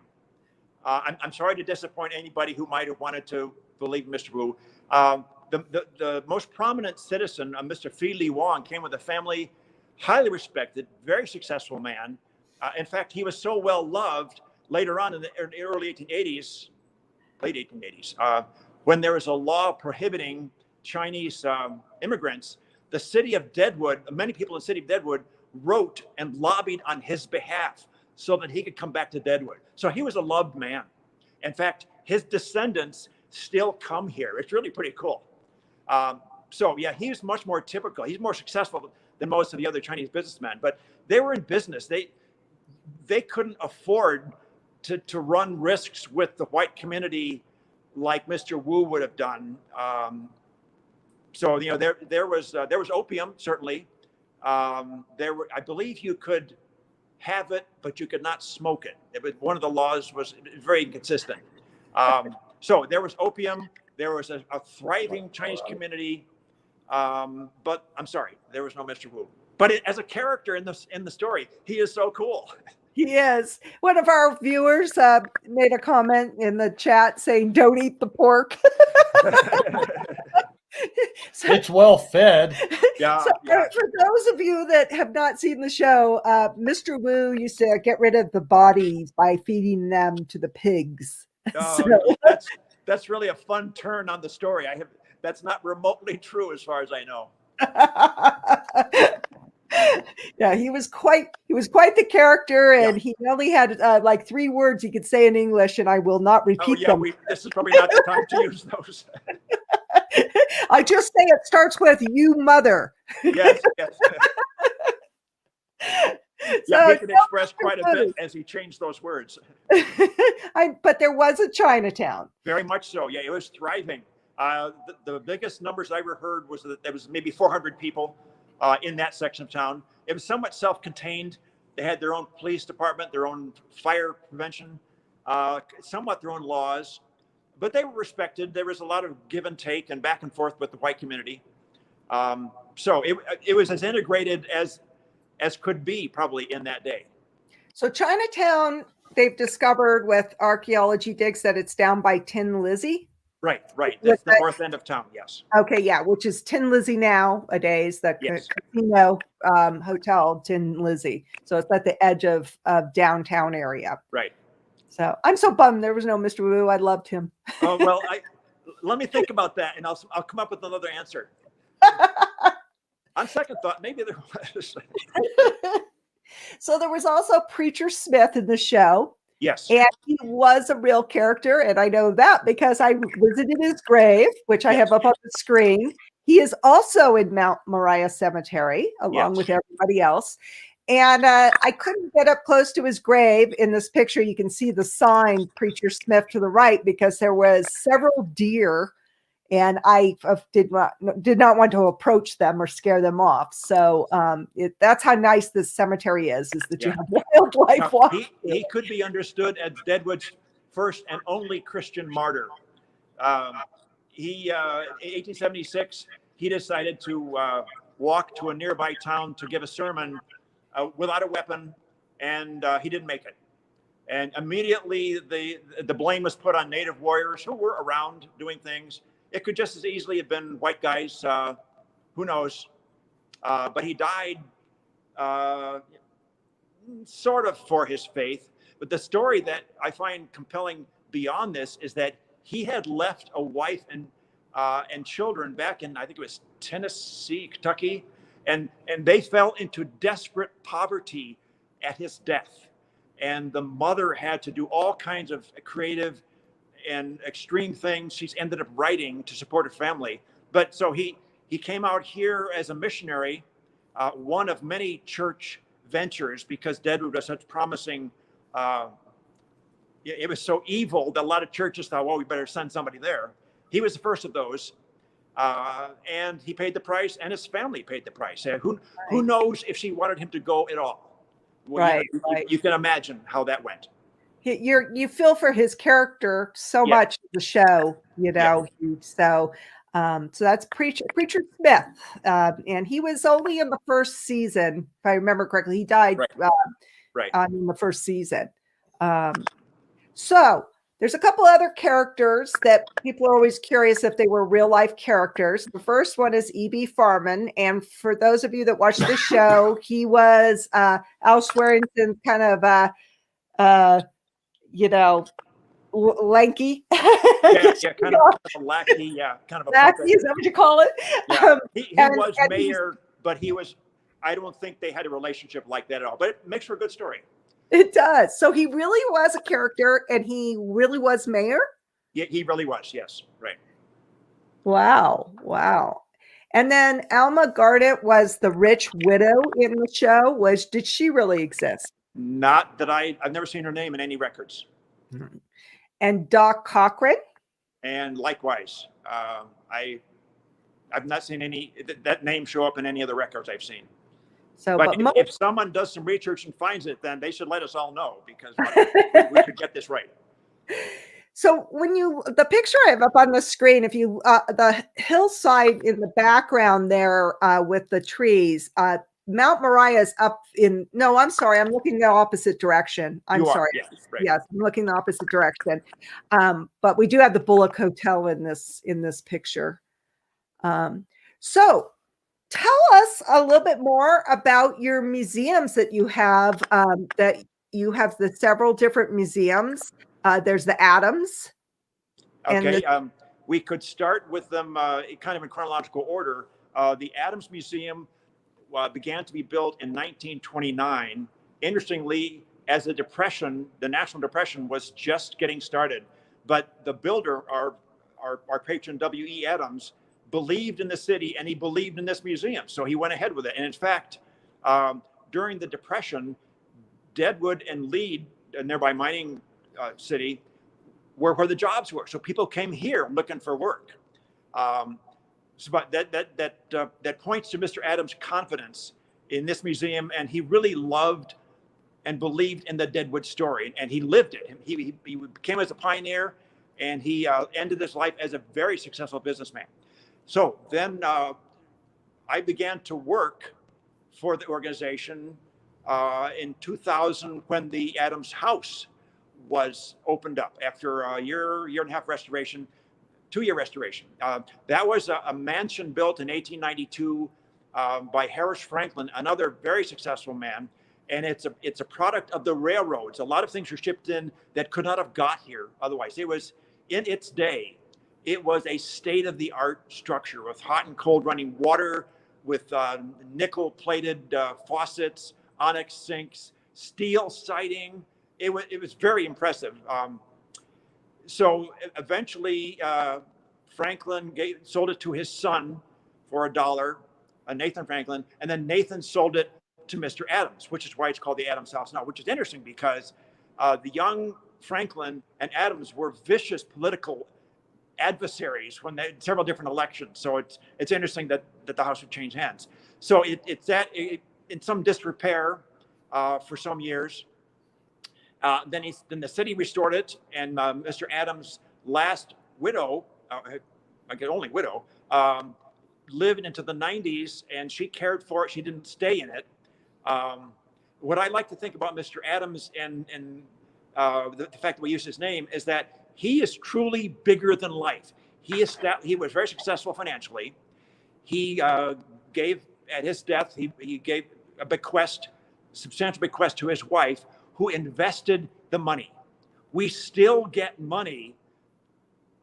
I'm sorry to disappoint anybody who might have wanted to believe Mr. Wu. The most prominent citizen, Mr. Fi Li Wang, came with a family, highly respected, very successful man. In fact, he was so well loved later on in the early 1880s, late 1880s, when there was a law prohibiting Chinese immigrants. The city of Deadwood, many people in the city of Deadwood wrote and lobbied on his behalf so that he could come back to Deadwood. So he was a loved man. In fact, his descendants still come here. It's really pretty cool. So yeah, he's much more typical. He's more successful than most of the other Chinese businessmen, but they were in business. They couldn't afford to run risks with the white community like Mr. Wu would have done. So there was opium, certainly. I believe you could have it, but you could not smoke it. One of the laws was very inconsistent. So there was opium. There was a thriving Chinese community. But I'm sorry, there was no Mr. Wu. But as a character in the story, he is so cool. He is. One of our viewers made a comment in the chat saying, "Don't eat the pork." So, it's well fed. Yeah, so for those of you that have not seen the show, Mr. Wu used to get rid of the bodies by feeding them to the pigs. That's really a fun turn on the story. That's not remotely true as far as I know. Yeah, he was quite the character, and he only had like 3 words he could say in English, and I will not repeat them. This is probably not the time to use those. I just say it starts with "you mother." Yes. Yeah, he could express quite a bit as he changed those words. But there was a Chinatown. Very much so. Yeah, it was thriving. The biggest numbers I ever heard was that there was maybe 400 people in that section of town. It was somewhat self-contained. They had their own police department, their own fire prevention, somewhat their own laws, but they were respected. There was a lot of give and take and back and forth with the white community. So it was as integrated as could be probably in that day. So Chinatown, they've discovered with archaeology digs that it's down by Tin Lizzie. Right. That's the north end of town, yes. Okay, yeah, which is Tin Lizzie nowadays, the casino hotel, Tin Lizzie. So it's at the edge of downtown area. Right. So I'm so bummed there was no Mr. Wu. I loved him. Oh, well, let me think about that, and I'll come up with another answer. On second thought, maybe there was. So there was also Preacher Smith in the show. Yes. And he was a real character. And I know that because I visited his grave, which I have up on the screen. He is also in Mount Moriah Cemetery, along with everybody else. And I couldn't get up close to his grave. In this picture, you can see the sign, Preacher Smith, to the right, because there was several deer. And I did not want to approach them or scare them off. So that's how nice this cemetery is that you have wildlife walking. He could be understood as Deadwood's first and only Christian martyr. In 1876, he decided to walk to a nearby town to give a sermon without a weapon, and he didn't make it. And immediately the blame was put on native warriors who were around doing things. It could just as easily have been white guys, who knows? But he died sort of for his faith. But the story that I find compelling beyond this is that he had left a wife and children back in, I think it was Tennessee, Kentucky, and they fell into desperate poverty at his death. And the mother had to do all kinds of creative and extreme things. She's ended up writing to support her family. But so he came out here as a missionary, one of many church ventures, because Deadwood was such promising. It was so evil that a lot of churches thought, well, we better send somebody there. He was the first of those. And he paid the price, and his family paid the price. Who knows if she wanted him to go at all? Well, you can imagine how that went. You feel for his character so much in the show, So that's Preacher Smith, and he was only in the first season, if I remember correctly. He died in the first season. So there's a couple other characters that people are always curious if they were real life characters. The first one is E.B. Farman, and for those of you that watch the show, he was Al Swearengen's kind of lanky. Kind of a lackey, kind of a lackey, is that what you call it? Yeah. He was mayor, but I don't think they had a relationship like that at all. But it makes for a good story. It does. So he really was a character, and he really was mayor? Yeah, he really was, yes. Right. Wow. And then Alma Garnett was the rich widow in the show. Did she really exist? Not that I've never seen her name in any records. And Doc Cochran? And likewise, I've not seen that name show up in any of the records I've seen. So, But but if someone does some research and finds it, then they should let us all know, because we should get this right. So when the picture I have up on the screen, if you, the hillside in the background there with the trees, Mount Moriah is up no, I'm sorry. I'm looking the opposite direction. I'm sorry. Yes, right. Yes, I'm looking the opposite direction. But we do have the Bullock Hotel in this picture. So tell us a little bit more about your museums that you have, the several different museums. There's the Adams. Okay, we could start with them kind of in chronological order. The Adams Museum began to be built in 1929. Interestingly, as the National Depression was just getting started, but the builder, our patron W.E. Adams, believed in the city and he believed in this museum, so he went ahead with it. And in fact, during the Depression, Deadwood and Lead, a nearby mining city, were where the jobs were. So people came here looking for work. But that points to Mr. Adams' confidence in this museum, and he really loved and believed in the Deadwood story, and he lived it. He became as a pioneer, and he ended his life as a very successful businessman. So then I began to work for the organization in 2000 when the Adams House was opened up after a year and a half restoration, 2-year restoration. That was a mansion built in 1892 by Harris Franklin, another very successful man. And it's a product of the railroads. A lot of things were shipped in that could not have got here otherwise. It was, in its day, it was a state-of-the-art structure with hot and cold running water, with nickel-plated faucets, onyx sinks, steel siding. It was very impressive. So eventually, Franklin sold it to his son for $1, Nathan Franklin, and then Nathan sold it to Mr. Adams, which is why it's called the Adams House now, which is interesting because the young Franklin and Adams were vicious political adversaries when they had several different elections. So it's interesting that the house would change hands. So it's in some disrepair for some years. Then the city restored it, and Mr. Adams' last widow, only widow, lived into the 90s, and she cared for it. She didn't stay in it. What I like to think about Mr. Adams and the fact that we use his name is that he is truly bigger than life. He was very successful financially. He gave, at his death, he gave a substantial bequest to his wife, who invested the money. We still get money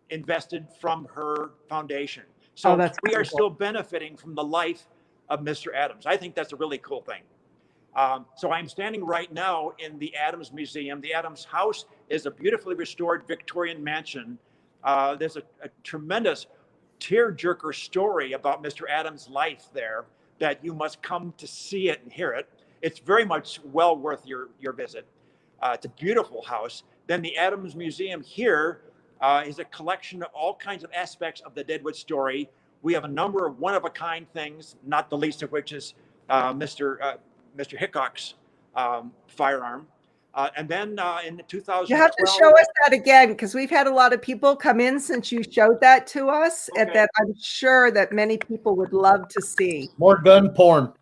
invested from her foundation. So we are still benefiting from the life of Mr. Adams. I think that's a really cool thing. So I'm standing right now in the Adams Museum. The Adams House is a beautifully restored Victorian mansion. There's a tremendous tearjerker story about Mr. Adams' life there that you must come to see it and hear it. It's very much well worth your visit. It's a beautiful house. Then the Adams Museum here is a collection of all kinds of aspects of the Deadwood story. We have a number of one-of-a-kind things, not the least of which is Mr. Hickok's firearm. And then in 2012... You have to show us that again, because we've had a lot of people come in since you showed that to us, and that I'm sure that many people would love to see. More gun porn.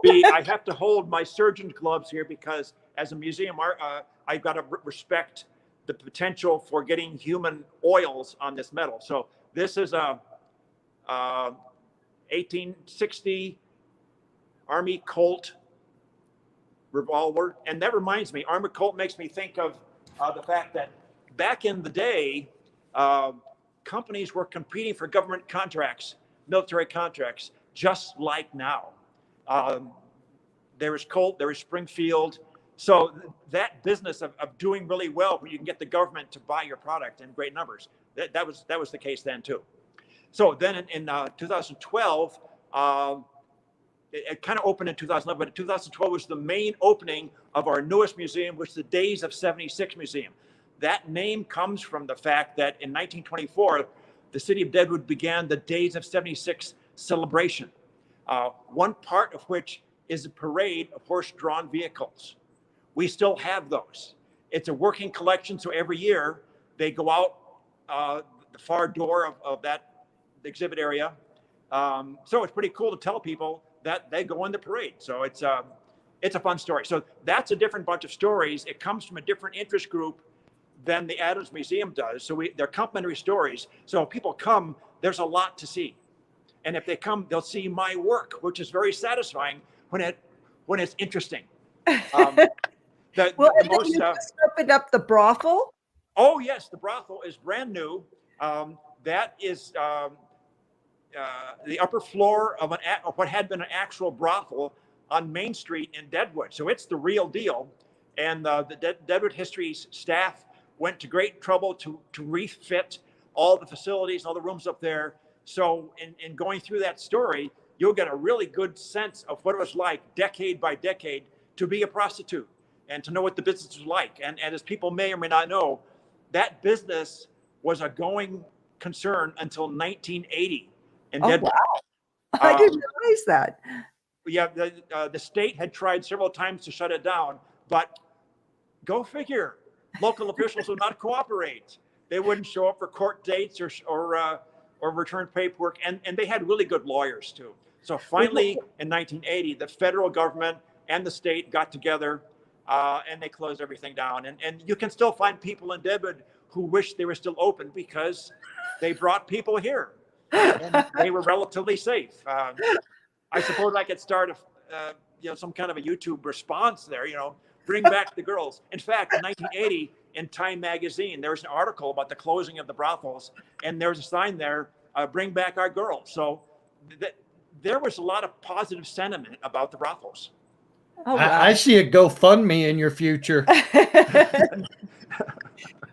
I have to hold my surgeon's gloves here because as a museum, I've got to respect the potential for getting human oils on this metal. So this is a 1860 Army Colt revolver. And that reminds me, Army Colt makes me think of the fact that back in the day, companies were competing for government contracts, military contracts, just like now. There was Colt, there was Springfield. So that business of doing really well when you can get the government to buy your product in great numbers, that was the case then too. So then in 2012, it kind of opened in 2011, but 2012 was the main opening of our newest museum, which is the Days of 76 Museum. That name comes from the fact that in 1924, the city of Deadwood began the Days of 76 celebration, one part of which is a parade of horse-drawn vehicles. We still have those. It's a working collection, so every year they go out the far door of that exhibit area. So it's pretty cool to tell people that they go in the parade. So it's a fun story. So that's a different bunch of stories. It comes from a different interest group than the Adams Museum does. So they're complementary stories. So if people come, there's a lot to see. And if they come, they'll see my work, which is very satisfying when it's interesting. You just opened up the brothel. Oh yes, the brothel is brand new. That is the upper floor of what had been an actual brothel on Main Street in Deadwood. So it's the real deal. And the Deadwood History staff went to great trouble to refit all the facilities, all the rooms up there. So in going through that story, you'll get a really good sense of what it was like decade by decade to be a prostitute and to know what the business was like. And as people may or may not know, that business was a going concern until 1980 in Deadwood. Wow. I didn't realize that. Yeah, the state had tried several times to shut it down, but go figure, local officials would not cooperate. They wouldn't show up for court dates or return paperwork, and they had really good lawyers too. So finally, in 1980, the federal government and the state got together, and they closed everything down. And you can still find people in Deadwood who wish they were still open because they brought people here, and they were relatively safe. I suppose I could start some kind of a YouTube response there, bring back the girls. In fact, in 1980, in Time magazine, there was an article about the closing of the brothels, and there was a sign there, bring back our girls. So there was a lot of positive sentiment about the brothels. Oh, wow. I see a GoFundMe in your future.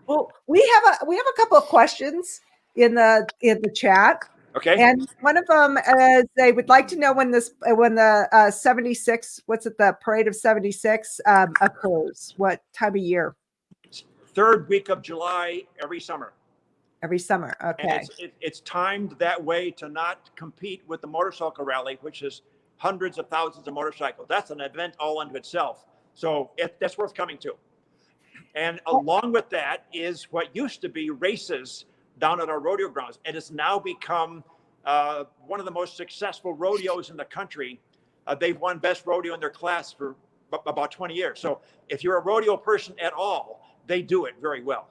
Well, we have a couple of questions in the chat. Okay. And one of them is they would like to know when the 76, the parade of 76 occurs, what time of year? Third week of July every summer. Every summer. Okay. And it's timed that way to not compete with the motorcycle rally, which is hundreds of thousands of motorcycles. That's an event all unto itself. So that's worth coming to. And along with that is what used to be races down at our rodeo grounds. It has now become one of the most successful rodeos in the country. They've won best rodeo in their class for about 20 years. So if you're a rodeo person at all, they do it very well.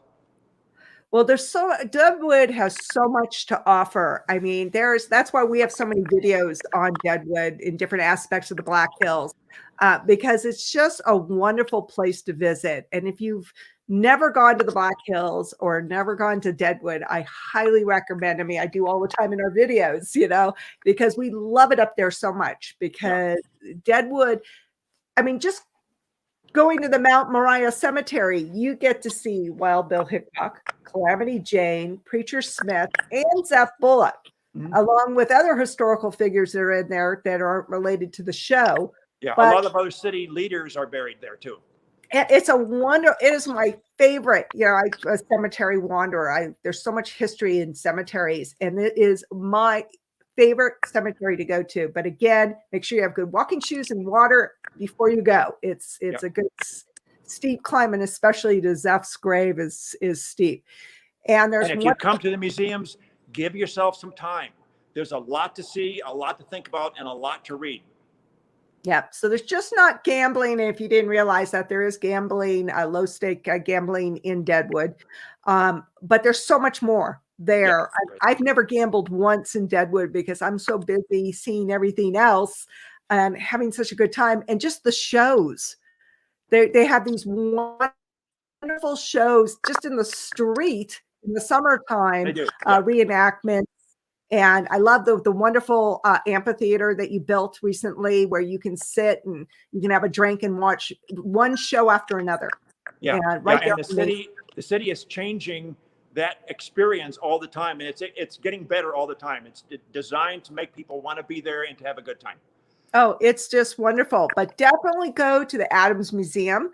Well, Deadwood has so much to offer. I mean, that's why we have so many videos on Deadwood in different aspects of the Black Hills, because it's just a wonderful place to visit. And if you've never gone to the Black Hills or never gone to Deadwood, I highly recommend. I mean, I do all the time in our videos, because we love it up there so much. Because Deadwood, I mean, just going to the Mount Moriah Cemetery, you get to see Wild Bill Hickok, Calamity Jane, Preacher Smith, and Seth Bullock, along with other historical figures that are in there that aren't related to the show. Yeah, a lot of other city leaders are buried there too. It's a wonder. It is my favorite. I'm a cemetery wanderer. There's so much history in cemeteries, and it is my favorite cemetery to go to. But again, make sure you have good walking shoes and water before you go. It's a good steep climb, and especially to Zeph's grave is steep. And if you come to the museums, give yourself some time. There's a lot to see, a lot to think about, and a lot to read. Yeah. So there's just not gambling. And if you didn't realize that, there is gambling, low stake gambling in Deadwood. But there's so much more there. Yeah, I've never gambled once in Deadwood because I'm so busy seeing everything else and having such a good time. And just the shows, they have these wonderful shows just in the street in the summertime, They do. reenactments. And I love the wonderful amphitheater that you built recently where you can sit and you can have a drink and watch one show after another. Yeah. And the city is changing that experience all the time. And it's getting better all the time. It's designed to make people want to be there and to have a good time. Oh, it's just wonderful. But definitely go to the Adams Museum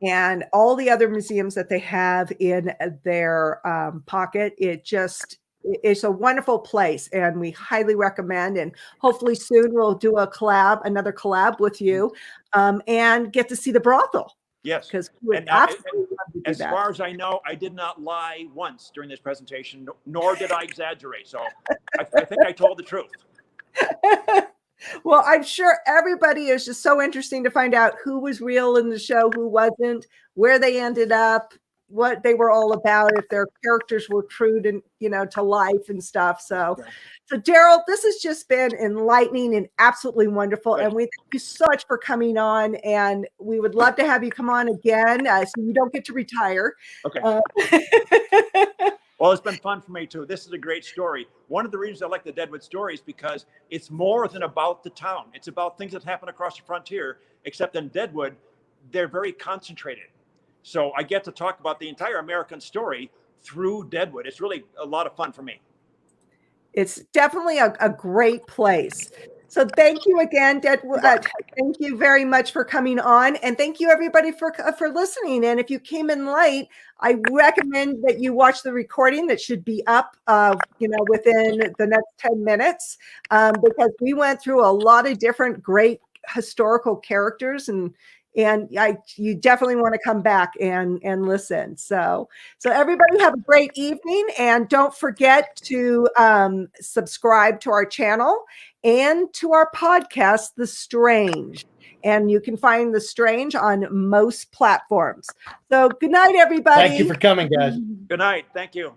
and all the other museums that they have in their pocket. it's a wonderful place, and we highly recommend. And hopefully soon we'll do another collab with you, and get to see the brothel. Yes, because we would and absolutely love to do as that. far as I know, I did not lie once during this presentation, nor did I exaggerate. So I think I told the truth. Well, I'm sure everybody is just so interesting to find out who was real in the show, who wasn't, where they ended up, what they were all about, if their characters were true to, to life and stuff. So, so Daryl, this has just been enlightening and absolutely wonderful. Good. And we thank you so much for coming on. And we would love to have you come on again, so you don't get to retire. Okay. Well, it's been fun for me too. This is a great story. One of the reasons I like the Deadwood story is because it's more than about the town. It's about things that happen across the frontier, except in Deadwood, they're very concentrated. So I get to talk about the entire American story through Deadwood. It's really a lot of fun for me. It's definitely a great place. So thank you again, Deadwood. Thank you very much for coming on, and thank you everybody for listening. And if you came in late, I recommend that you watch the recording that should be up, within the next 10 minutes, because we went through a lot of different great historical characters, and you definitely want to come back and listen. So everybody have a great evening, and don't forget to subscribe to our channel and to our podcast, The Strange. And you can find The Strange on most platforms. So good night, everybody. Thank you for coming, guys. Good night. Thank you.